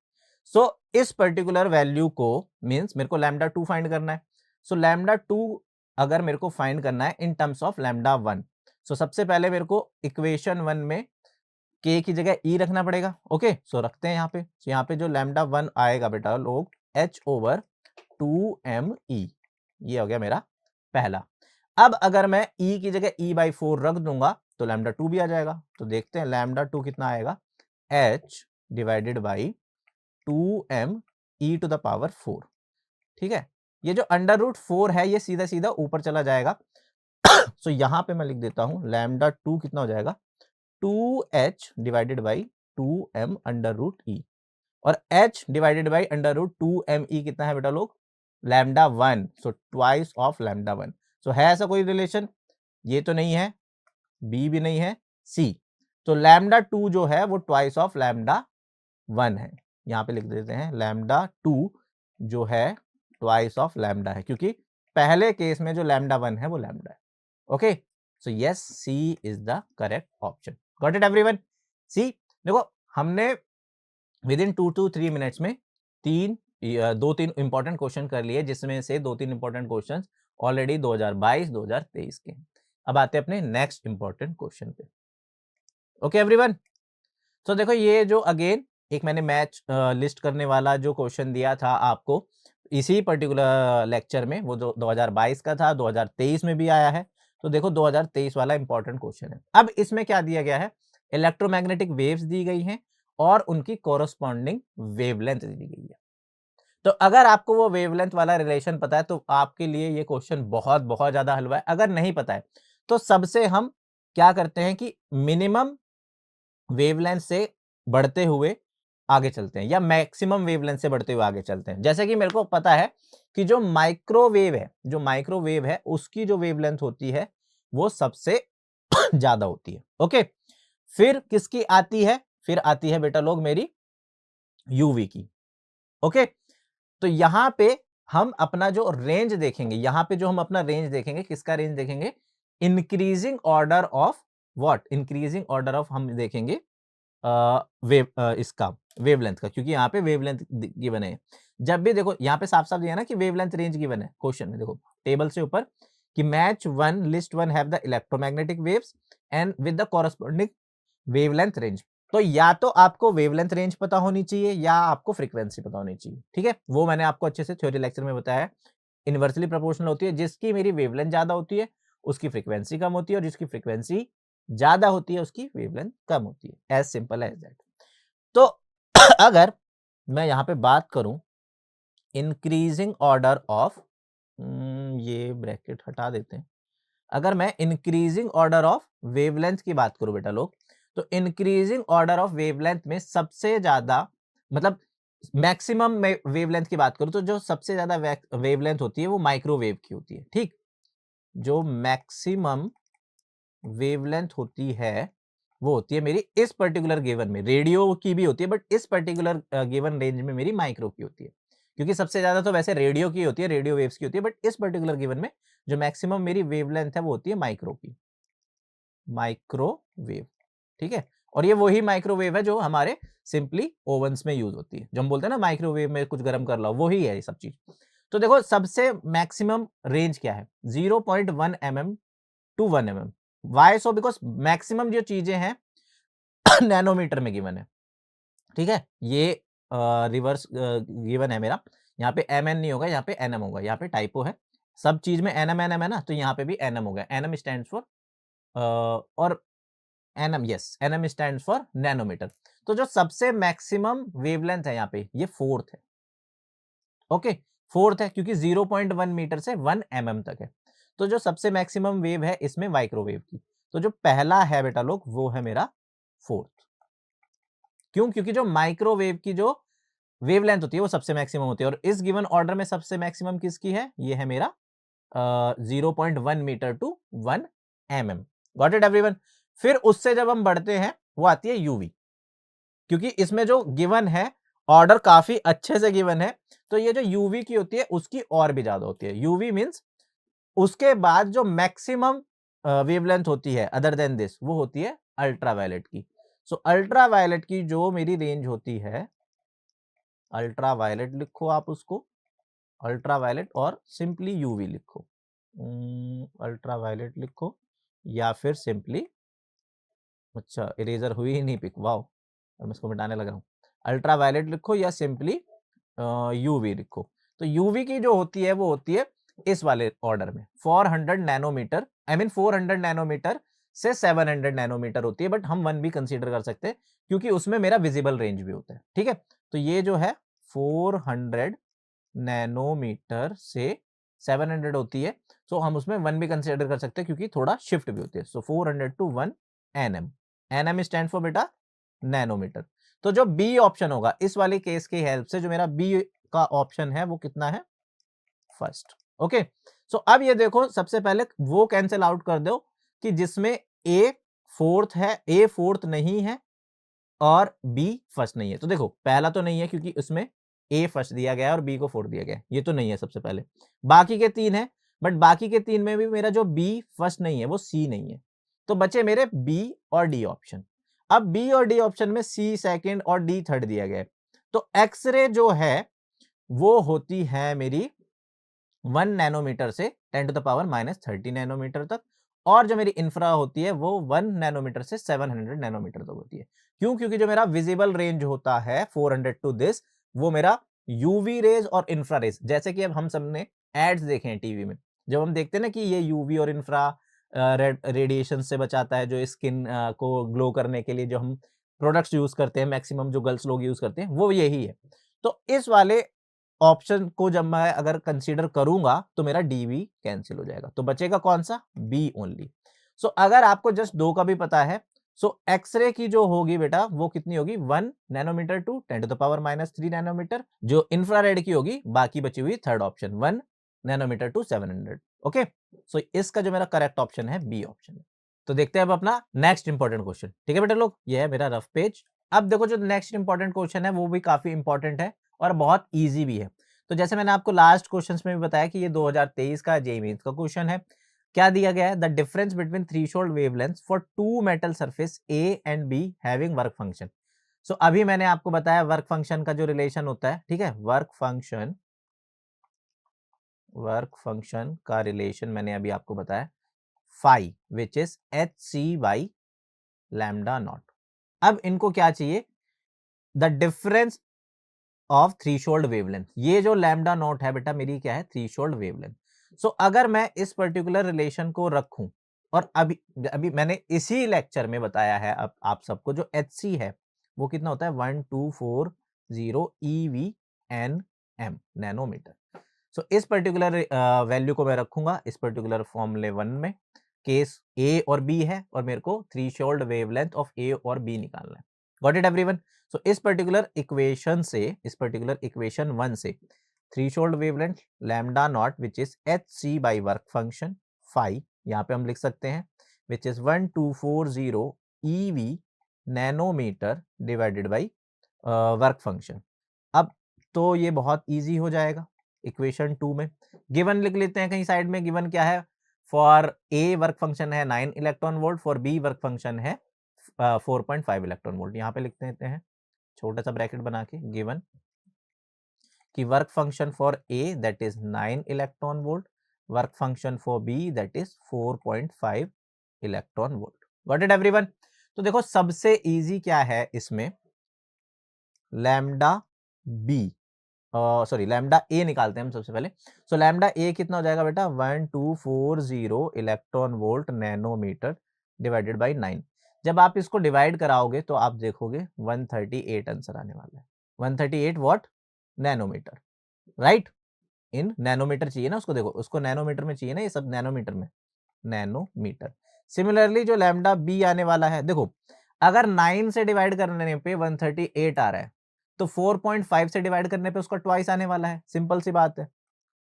Speaker 1: सो इस पर्टिकुलर वैल्यू को मीन्स मेरे को लैम्डा 2 फाइंड करना है। सो लैम्डा 2 अगर मेरे को फाइंड करना है इन टर्म्स ऑफ लैम्डा 1। सो सबसे पहले मेरे को इक्वेशन 1 में k की जगह e रखना पड़ेगा। ओके, सो रखते हैं यहाँ पे। so, यहाँ पे जो लैम्डा 1 आएगा बेटा लोग h/2me, ये हो गया मेरा पहला। अब अगर मैं e की जगह e/4 रख दूंगा तो लैम्डा 2 भी आ जाएगा। तो देखते हैं लैम्डा 2 कितना आएगा, h/2me⁴। ठीक है, ये जो √4 है ये सीधा सीधा ऊपर चला जाएगा। सो यहां पे मैं लिख देता हूं लैम्डा 2 कितना हो जाएगा, 2h/2m√e, और h/√2me कितना है बेटा लोग, lambda 1। So twice of lambda 1। सो है ऐसा कोई रिलेशन, ये तो नहीं है, बी भी नहीं है, सी। तो लैम्डा 2 जो है वो ट्वाइस ऑफ लैम्डा 1 है। यहां पे लिख देते हैं लैम्डा 2 जो है ट्वाइस ऑफ लैम्डा है, क्योंकि पहले केस में जो लैम्डा 1 है वो लैम्डा है। Okay, so yes, C is the correct option. Got it everyone? C, देखो हमने विद इन 2 to 3 मिनट्स में 2-3 इंपॉर्टेंट क्वेश्चन कर लिए, जिसमें से 2-3 इंपॉर्टेंट क्वेश्चन ऑलरेडी 2022-2023 के। अब आते हैं अपने नेक्स्ट इंपॉर्टेंट क्वेश्चन पे। ओके एवरीवन, तो देखो ये जो अगेन एक मैंने मैच लिस्ट करने वाला जो क्वेश्चन दिया था आपको इसी पर्टिकुलर लेक्चर में, वो जो 2022 का था, 2023 में भी आया है। तो देखो 2023 वाला इंपॉर्टेंट क्वेश्चन है। अब इसमें क्या दिया गया है, इलेक्ट्रोमैग्नेटिक वेव्स दी गई हैं और उनकी कोरस्पॉन्डिंग वेवलेंथ दी गई है। तो अगर आपको वो वेवलेंथ वाला रिलेशन पता है तो आपके लिए ये क्वेश्चन बहुत बहुत ज्यादा हलवा है। अगर नहीं पता है तो सबसे हम क्या करते हैं कि मिनिमम वेवलेंथ से बढ़ते हुए आगे चलते हैं, या मैक्सिमम वेवलेंथ से बढ़ते हुए आगे चलते हैं। जैसे कि मेरे को पता है कि जो माइक्रोवेव है उसकी जो वेवलेंथ होती है वो सबसे ज्यादा होती है। ओके, फिर किसकी आती है, फिर आती है बेटा लोग मेरी यूवी की। ओके, तो यहां पे हम अपना जो रेंज देखेंगे, यहां पे जो हम अपना रेंज देखेंगे, किसका रेंज देखेंगे, increasing order of what, increasing order of हम देखेंगे इसका वेवलेंथ का, क्योंकि यहाँ पे वेवलेंथ गिवन है। जब भी देखो यहाँ पे साफ साफ दिया ना कि वेवलेंथ रेंज गिवन है क्वेश्चन में, देखो टेबल से ऊपर कि match 1 list 1 have the electromagnetic waves and with the corresponding wavelength range. तो या तो आपको वेवलेंथ रेंज पता होनी चाहिए या आपको फ्रीक्वेंसी पता होनी चाहिए। ठीक है, वो मैंने आपको अच्छे से थ्योरी लेक्चर में बताया है। इनवर्सली प्रोपोर्शनल होती है, जिसकी मेरी वेवलेंथ ज्यादा होती है उसकी फ्रीक्वेंसी कम होती है, और जिसकी फ्रीक्वेंसी ज्यादा होती है उसकी वेवलेंथ कम होती है। As simple as that. तो अगर मैं यहां पे बात करूं इंक्रीजिंग ऑर्डर ऑफ, ये ब्रैकेट हटा देते हैं। अगर मैं इंक्रीजिंग ऑर्डर ऑफ वेवलेंथ की बात करूं बेटा लोग, तो इंक्रीजिंग ऑर्डर ऑफ वेवलेंथ में सबसे ज्यादा, मतलब मैक्सिमम वेवलेंथ की बात करूं तो जो सबसे ज्यादा वेवलेंथ होती है वो माइक्रोवेव की होती है। ठीक, जो मैक्सिमम वेवलेंथ होती है वो होती है मेरी इस पर्टिकुलर गिवन में, रेडियो की भी होती है बट इस पर्टिकुलर गिवन रेंज में मेरी माइक्रो की होती है, क्योंकि सबसे ज्यादा तो वैसे रेडियो की होती है, रेडियो वेव्स की होती है, बट इस पर्टिकुलर गिवन में जो मैक्सिमम मेरी वेवलेंथ है वो होती है माइक्रो की, माइक्रोवेव। ठीक है, और ये वही माइक्रोवेव है जो हमारे सिंपली ओवंस में यूज होती है, जो हम बोलते हैं ना माइक्रोवेव में कुछ गर्म कर लो, वही है ये सब चीज। तो देखो सबसे मैक्सिमम रेंज क्या है, 0.1 mm to 1 mm। Why so, because maximum जो चीजें हैं नैनोमीटर में गिवन है। ठीक है, ये रिवर्स गिवन है मेरा, यहाँ पे mn नहीं होगा, यहाँ पे nm होगा, यहाँ पे टाइपो है। सब चीज में nm है ना, तो यहाँ पे भी nm होगा। nm स्टैंड्स फॉर और nm, yes, nm stands for nanometre. तो जो सबसे मैक्सिमम वेवलेंथ है यहाँ पे ये फोर्थ है। ओके, फोर्थ है क्योंकि 0.1 मीटर से 1 mm तक है। तो जो सबसे मैक्सिमम वेव है इसमें माइक्रोवेव की, तो जो पहला है बेटा लोग वो है मेरा फोर्थ। क्यों, क्योंकि जो माइक्रोवेव की जो वेवलेंथ होती है वो सबसे मैक्सिमम होती है, और इस गिवन ऑर्डर में सबसे मैक्सिमम किसकी है, ये है मेरा 0.1 metre to 1 mm। Got it everyone? फिर उससे जब हम बढ़ते हैं वो आती है यूवी, क्योंकि इसमें जो गिवन है ऑर्डर काफी अच्छे से गिवन है, तो ये जो यूवी की होती है उसकी और भी ज्यादा होती है। यूवी मींस उसके बाद जो मैक्सिमम वेवलेंथ होती है अदर देन दिस वो होती है अल्ट्रावायलेट की। सो अल्ट्रावायलेट की जो मेरी रेंज होती है, अल्ट्रावायलेट लिखो आप उसको, अल्ट्रावायलेट और सिंपली यूवी लिखो। अल्ट्रा वायलेट लिखो या फिर सिंपली, अच्छा इरेजर हुई ही नहीं पिक, वाओ, और मैं इसको मिटाने लगा हूँ। अल्ट्रा वायलेट लिखो या सिंपली यूवी लिखो। तो यूवी की जो होती है वो होती है इस वाले ऑर्डर में 400 नैनोमीटर, आई मीन 400 नैनोमीटर से 700 नैनोमीटर होती है, बट हम 1 भी कंसीडर कर सकते हैं क्योंकि उसमें मेरा विजिबल रेंज भी होता है। ठीक है, तो ये जो है 400 नैनोमीटर से 700 होती है, सो हम उसमें 1 भी कंसीडर कर सकते हैं क्योंकि थोड़ा शिफ्ट भी होती है। So 400 to 1 NM, NM stand for बेटा नैनोमीटर। तो जो बी ऑप्शन होगा इस वाले केस की हेल्प से, जो मेरा बी का ऑप्शन है वो कितना है, फर्स्ट। ओके, सो अब ये देखो, सबसे पहले वो कैंसिल आउट कर दो कि जिसमें ए फोर्थ है, ए फोर्थ नहीं है और बी फर्स्ट नहीं है। तो देखो पहला तो नहीं है क्योंकि उसमें ए फर्स्ट दिया गया है और बी को फोर्थ दिया गया है, ये तो नहीं है सबसे पहले। बाकी के 3 है, बट बाकी के 3 में भी मेरा जो बी फर्स्ट नहीं है वो सी नहीं है, तो बचे मेरे बी और डी ऑप्शन। अब बी और डी ऑप्शन में सी सेकंड और डी थर्ड दिया गया है, तो एक्सरे जो है वो होती है मेरी 1 नैनोमीटर से 10 टू द पावर -30 नैनोमीटर तक, और जो मेरी इंफ्रा होती है वो 1 नैनोमीटर से 700 नैनोमीटर तक होती है। क्यों? क्योंकि जो मेरा विजिबल रेंज होता है 400 टू दिस, वो मेरा यूवी रेज और इंफ्रा रेज, जैसे कि अब हम सबने एड्स देखे हैं टीवी में, जब हम देखते हैं ना कि ये यूवी और इंफ्रा रेडिएशन से बचाता है, जो स्किन को ग्लो करने के लिए जो हम प्रोडक्ट्स यूज करते हैं, मैक्सिमम जो गर्ल्स लोग यूज करते हैं वो यही है। तो इस वाले ऑप्शन को जब मैं अगर कंसीडर करूंगा तो मेरा डी भी कैंसिल हो जाएगा, तो बचेगा कौन सा, बी ओनली। सो अगर आपको जस्ट 2 का भी पता है, सो एक्सरे की जो होगी बेटा वो कितनी होगी, 1 nanometer to 10 to the power -3 nanometer. जो इंफ्रारेड की होगी, बाकी बची हुई third option 1 nanometer to 700। Okay, so इसका जो मेरा करेक्ट ऑप्शन है बी ऑप्शन है। तो देखते हैं अब अपना नेक्स्ट इंपॉर्टेंट क्वेश्चन। ठीक है बेटा लोग, ये है मेरा रफ पेज। अब देखो जो नेक्स्ट इंपॉर्टेंट क्वेश्चन है वो भी काफी इंपॉर्टेंट है और बहुत ईजी भी है। तो जैसे मैंने आपको लास्ट क्वेश्चंस में भी बताया कि ये 2023 का जेईई मेंस का क्वेश्चन है। क्या दिया गया है, the difference between threshold wavelengths for two metal surface A and B having work function. So अभी मैंने आपको बताया वर्क फंक्शन का जो रिलेशन होता है, ठीक है, वर्क फंक्शन का रिलेशन मैंने अभी आपको बताया, phi which is H C by lambda not. अब इनको क्या चाहिए, the difference of threshold wavelength. ये जो लैम्डा नॉट है बेटा मेरी क्या है, थ्रीशोल्ड वेवलेंथ। सो अगर मैं इस पर्टिकुलर रिलेशन को रखूं, और अभी अभी मैंने इसी लेक्चर में बताया है अब आप सबको, जो एच सी है वो कितना होता है 1240 ईवी एन एम नैनोमीटर। सो इस पर्टिकुलर वैल्यू को मैं रखूंगा इस पर्टिकुलर फॉर्मूले 1 में। केस ए और बी है और मेरे को थ्रीशोल्ड वेवलेंथ ऑफ ए और बी निकालना है। Got it everyone? सो इस पर्टिकुलर इक्वेशन से, इस पर्टिकुलर इक्वेशन 1 से threshold wavelength lambda not which is H C by work function phi, यहाँ पे हम लिख सकते हैं which is 1240 EV nanometre divided by work function. अब तो ये बहुत इजी हो जाएगा। इक्वेशन 2 में गिवन लिख लेते हैं कहीं साइड में। गिवन क्या है, फॉर ए वर्क फंक्शन है 9 electron volt, for B work function है 4.5 इलेक्ट्रॉन वोल्ट। यहाँ पे लिख देते हैं छोटा सा ब्रैकेट बना के, गिवन कि work function for A that is 9 electron volt, work function for B that is 4.5 electron volt. Got it everyone? तो देखो सबसे इजी क्या है इसमें, lambda B, sorry lambda A निकालते हैं हम सबसे पहले। सो लैम्डा ए कितना हो जाएगा बेटा, 1240 electron volt nanometre divided by 9। जब आप इसको डिवाइड कराओगे तो आप देखोगे 138 आंसर आने वाला है। 138 what, nanometre, right? In nanometre चाहिए ना उसको, देखो उसको नैनोमीटर में चाहिए ना, ये सब नैनोमीटर में, नैनोमीटर। सिमिलरली जो लैम्डा बी आने वाला है, देखो अगर 9 से डिवाइड करने पे 138 आ रहा है, तो 4.5 से डिवाइड करने पे उसका ट्वाइस आने वाला है। सिंपल सी बात है,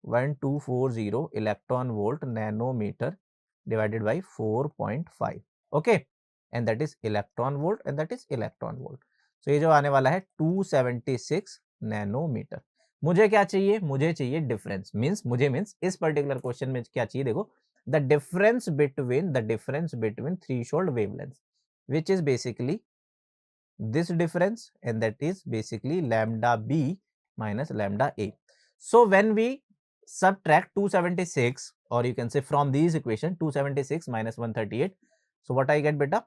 Speaker 1: 1240 electron volt nanometre divided by 4.5, okay, and that is electron volt, and that is electron volt. तो ये जो आने वाला है 276 नैनोमीटर। मुझे क्या चाहिए, मुझे चाहिए डिफरेंस, मींस इस पर्टिकुलर क्वेश्चन में क्या चाहिए, देखो the difference between threshold wavelengths which is basically this difference, and that is basically lambda b minus lambda a. So when we subtract 276 or you can say from these equation 276 minus 138. So what I get beta?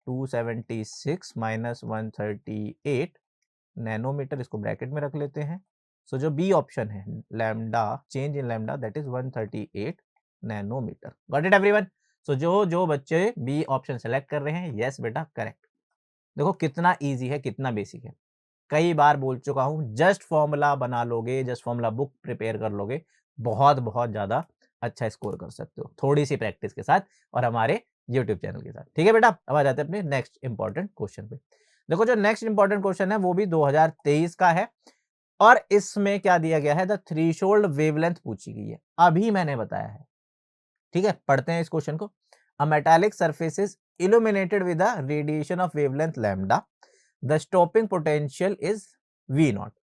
Speaker 1: 276 minus 138 nanometer, इसको bracket में रख लेते हैं. So जो B option है lambda, change in lambda that is 138 nanometer. Got it everyone? So जो बच्चे B option select कर रहे हैं, यस बेटा करेक्ट. देखो कितना इजी है, कितना बेसिक है. कई बार बोल चुका हूं, जस्ट फॉर्मूला बना लोगे, जस्ट फॉर्मूला बुक प्रिपेयर कर लोगे, बहुत बहुत ज्यादा अच्छा स्कोर कर सकते हो थोड़ी सी प्रैक्टिस के साथ और हमारे यूट्यूब चैनल के साथ. ठीक है बेटा, अब आ जाते हैं अपने नेक्स्ट इंपॉर्टेंट क्वेश्चन पे. देखो जो नेक्स्ट इंपॉर्टेंट क्वेश्चन है वो भी 2023 का है और इसमें क्या दिया गया है, द थ्रेशोल्ड वेवलेंथ पूछी गई है, अभी मैंने बताया है. ठीक है, पढ़ते हैं इस क्वेश्चन को. अ metallic surface is illuminated with a radiation of wavelength lambda. The stopping potential is V naught.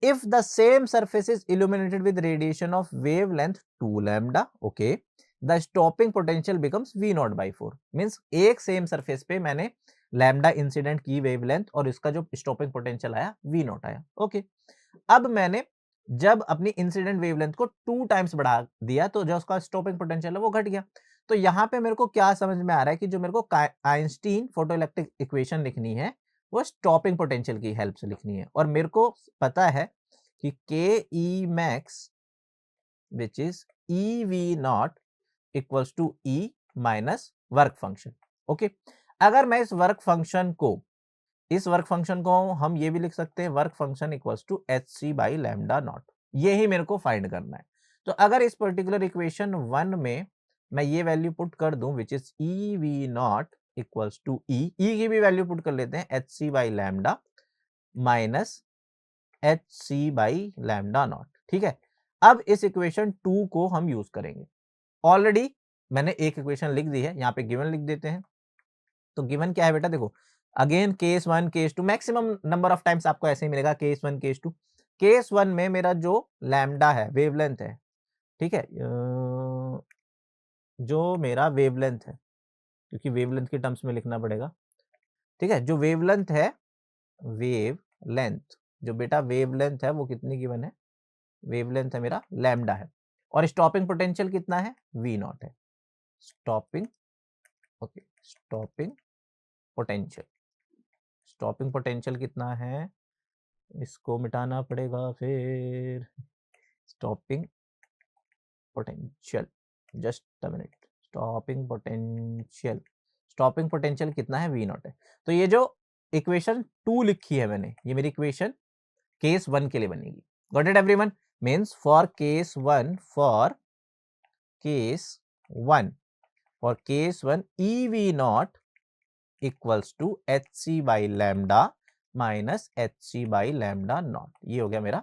Speaker 1: If the same surface is illuminated with radiation of wavelength 2 lambda, okay, the stopping potential becomes V naught by 4. Means एक same surface पे मैंने lambda incident की wavelength और इसका जो stopping potential आया V not आया. Okay, अब मैंने जब अपनी इंसिडेंट वेवलेंथ को 2 टाइम्स बढ़ा दिया तो जो उसका स्टॉपिंग पोटेंशियल है वो घट गया. तो यहाँ पे मेरे को क्या समझ में आ रहा है कि जो मेरे को आइंस्टीन फोटोइलेक्ट्रिक इक्वेशन लिखनी है वो स्टॉपिंग पोटेंशियल की हेल्प से लिखनी है. और मेरे को पता है कि K E max which is E V not equals to E minus work function. Okay, अगर मैं इस वर्क फंक्शन को हम ये भी लिख सकते हैं, work function equals to H C by lambda not. ये ही मेरे को फाइंड करना है. तो अगर इस पर्टिकुलर इक्वेशन 1 में मैं ये वैल्यू पुट कर दूं which is E V not equals to E की भी वैल्यू पुट कर लेते हैं H C by lambda minus H C by lambda not. ठीक है, अब इस इक्वेशन 2 को हम यूज करेंगे. ऑलरेडी मैंने एक इक्वेशन लिख दी है, यहाँ पे गिवन लिख देते हैं. तो गिवन क्या है बेटा, देखो again case 1 case 2 maximum number of times आपको ऐसे ही मिलेगा, केस 1 केस 2. केस 1 में मेरा जो लैम्डा है वेवलेंथ है, ठीक है, जो मेरा वेवलेंथ है, क्योंकि वेवलेंथ के टर्म्स में लिखना पड़ेगा. ठीक है, जो वेवलेंथ है, वेवलेंथ जो बेटा वेवलेंथ है वो कितनी गिवन है, वेवलेंथ है मेरा लैम्डा है. और स्टॉपिंग पोटेंशियल कितना है, वी नॉट है. Stopping, okay, stopping potential, stopping potential कितना है, इसको मिटाना पड़ेगा फिर. Stopping potential, just a minute, stopping potential कितना है, वी नॉट है. तो ये जो इक्वेशन 2 लिखी है मैंने, ये मेरी इक्वेशन केस 1 के लिए बनेगी. Got it everyone? Means for case 1, for case 1 E V not equals to H C by lambda minus H C by lambda not. ये हो गया मेरा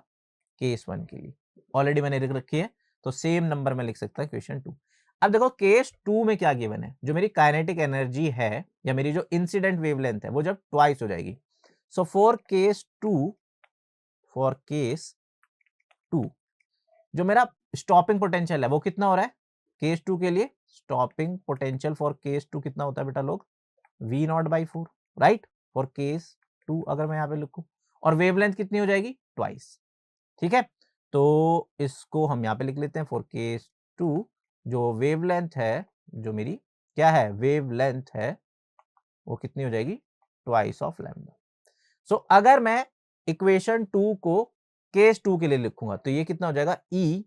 Speaker 1: केस 1 के लिए. ऑलरेडी मैंने लिख रखी है तो सेम नंबर में लिख सकता है क्वेश्चन 2. अब देखो केस 2 में क्या गिवन है, जो मेरी काइनेटिक एनर्जी है या मेरी जो इंसिडेंट वेवलेंथ है वो जब ट्वाइस हो जाएगी. सो फॉर केस 2 जो मेरा स्टॉपिंग पोटेंशियल है वो कितना हो रहा है केस 2 के लिए. स्टॉपिंग पोटेंशियल फॉर केस 2 कितना होता है बेटा लोग, V not by 4, right, for case 2 अगर मैं यहाँ पे लिखूं. और वेवलेंथ कितनी हो जाएगी, ट्वाइस. ठीक है, तो इसको हम यहाँ पे लिख लेते हैं फॉर केस 2 जो वेवलेंथ है, जो मेरी क्या है वेवलेंथ है, वो कितनी हो जाएगी, ट्वाइस ऑफ लैम्डा. सो अगर मैं इक्वेशन 2 को केस 2 के लिए लिखूंगा तो ये कितना हो जाएगा, ई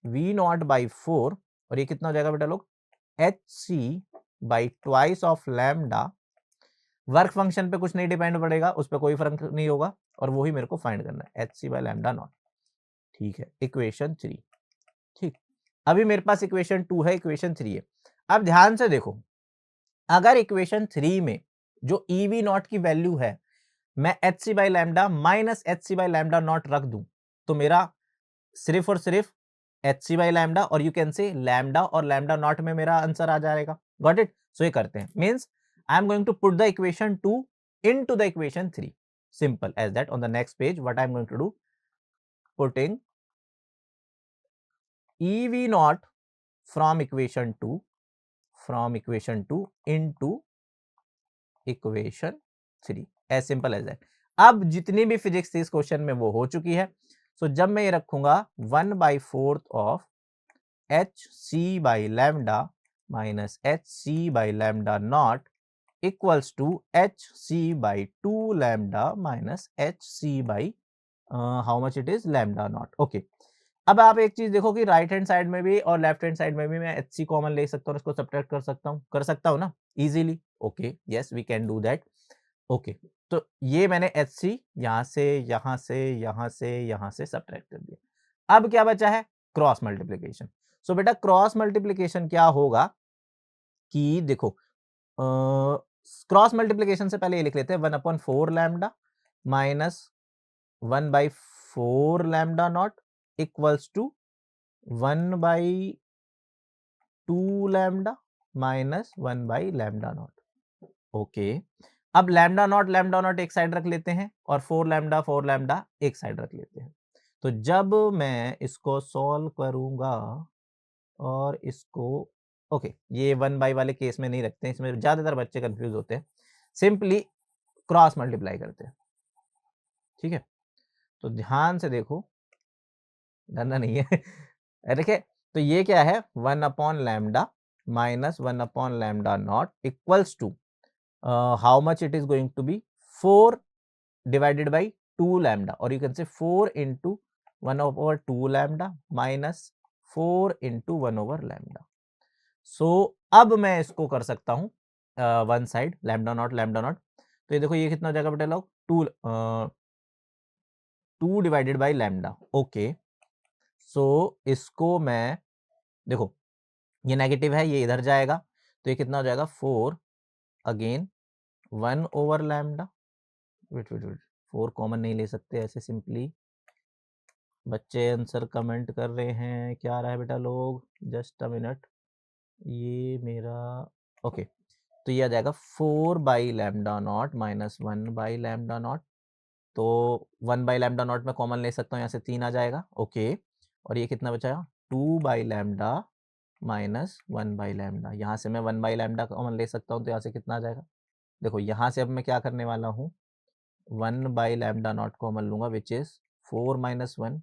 Speaker 1: वी नॉट बाई 4 और ये कितना हो जाएगा बेटा लोग, H C by twice of lambda. Work function पे कुछ नहीं डिपेंड पड़ेगा, उस पर कोई फर्क नहीं होगा और वही मेरे को फाइंड करना है, H C by lambda not. ठीक है, इक्वेशन 3. ठीक, अभी मेरे पास इक्वेशन 2 है, इक्वेशन 3 है. अब ध्यान से देखो, अगर इक्वेशन 3 में जो ई वी नॉट की वैल्यू है मैं H C by lambda minus H C by lambda not रख दूं तो मेरा सिर्फ और सिर्फ एच सी बाई लैम्डा और यू कैन से लैम्डा और लैम्डा नॉट में मेरा आंसर आ जाएगा. Got it? सो ये करते हैं, means I am going to put the equation 2 into the equation 3. Simple as that. On the next page what I am going to do, putting E V not from equation 2 into equation 3, as simple as that. अब जितनी भी physics थी इस question में वो हो चुकी है. सो जब मैं ये रखूंगा 1/4 of H C by lambda minus H C by lambda not equals to H C by 2 lambda minus H C by how much it is lambda not. Okay, अब आप एक चीज देखो कि राइट हैंड साइड में भी और left hand side में भी मैं एच सी कॉमन ले सकता हूँ, इसको सब्ट्रैक्ट कर सकता हूँ ना easily. Okay, yes we can do that. Okay, तो ये मैंने एच सी यहां से यहां से यहां से यहां से सब्ट्रैक्ट कर दिया। अब क्या बचा है? Cross multiplication. सो बेटा क्रॉस मल्टीप्लीकेशन क्या होगा कि देखो, क्रॉस मल्टीप्लीकेशन से पहले ये लिख लेते हैं 1/4 lambda minus 1/4 lambda not equals to 1/2 lambda minus 1/लैम्डा नॉट। ओके, अब लैम्डा नॉट एक साइड रख लेते हैं और 4 लैम्डा एक साइड रख लेते हैं। तो जब मैं इसको सॉल्व करूंगा और इसको, ओके, ये 1/, वाले केस में नहीं रखते हैं, इसमें ज्यादातर बच्चे कंफ्यूज होते हैं, सिंपली क्रॉस मल्टीप्लाई करते हैं। ठीक है, तो ध्यान से देखो, डरना नहीं है। देखिए, तो ये क्या है? 1 lambda minus 1 lambda not equals to how much it is going to be 4 divided by 2 lambda, or you can say 4 into 1/2 lambda minus 4 into 1/lambda। so अब मैं इसको कर सकता हूं वन साइड लैम्डा नॉट। तो ये देखो, ये कितना हो जाएगा बेटा लोग? 2 डिवाइडेड बाई लैम्डा। ओके, सो इसको मैं देखो, ये नेगेटिव है, ये इधर जाएगा, तो ये कितना हो जाएगा? 4 अगेन 1/लैम्डा। वेट वेट वेट, 4 कॉमन नहीं ले सकते ऐसे सिंपली। बच्चे आंसर कमेंट कर रहे हैं, क्या आ रहा है बेटा लोग? जस्ट अ मिनट, ये मेरा ओके, तो ये आ जाएगा 4/लैम्डा नॉट माइनस 1/लैम्डा नॉट। तो 1/लैम्डा नॉट में कॉमन ले सकता हूँ, यहाँ से 3 आ जाएगा। ओके, और ये कितना बचा? 2/लैम्डा माइनस 1/लैम्डा। यहाँ से मैं 1/लैम्डा कॉमन ले सकता हूँ, तो यहाँ से कितना आ जाएगा? देखो, यहाँ से अब मैं क्या करने वाला हूँ, 1/लैम्डा नॉट कॉमन लूंगा विच इज 4 माइनस 1।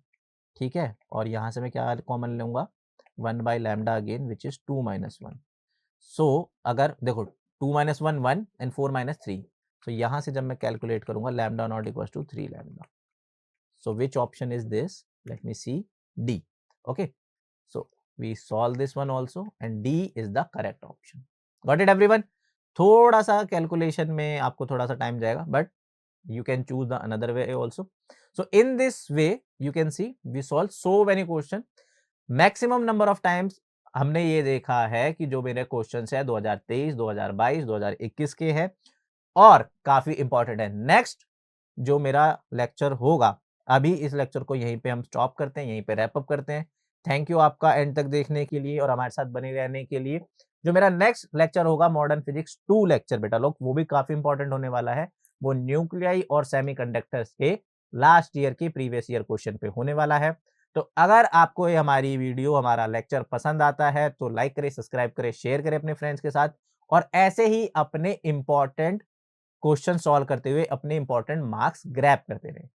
Speaker 1: ठीक है, और यहाँ से मैं क्या कॉमन लूंगा? 1/लैम्डा अगेन विच इज 2 माइनस 1। सो अगर देखो, 2 माइनस 1 1 एंड 4 माइनस 3, तो यहाँ से जब मैं कैलकुलेट करूंगा lambda not equal to 3 lambda. So which option is this? Let me see, D. Okay, so we solve this one also and D is the correct option. Got it everyone? थोड़ा सा calculation में आपको थोड़ा सा time जाएगा, but you can choose the another way also. So in this way you can see we solve so many question, maximum number of times हमने ये देखा है कि जो मेरे क्वेश्चंस है 2023, 2022, 2021 के हैं और काफी इंपॉर्टेंट है। नेक्स्ट जो मेरा लेक्चर होगा, अभी इस लेक्चर को यहीं पे हम स्टॉप करते हैं, यहीं पे रैप अप करते हैं। थैंक यू आपका एंड तक देखने के लिए और हमारे साथ बने रहने के लिए। जो मेरा नेक्स्ट लेक्चर होगा मॉडर्न फिजिक्स 2 लेक्चर बेटा लोग, वो भी काफी इंपॉर्टेंट होने वाला है। वो न्यूक्लियाई और सेमीकंडक्टर्स के लास्ट ईयर के प्रीवियस ईयर क्वेश्चन पे होने वाला है। तो अगर आपको ये हमारी वीडियो, हमारा लेक्चर पसंद आता है तो लाइक करें, सब्सक्राइब करें, शेयर करें अपने फ्रेंड्स के साथ और ऐसे ही अपने इंपॉर्टेंट क्वेश्चन सॉल्व करते हुए अपने इंपॉर्टेंट मार्क्स ग्रैब करते रहे।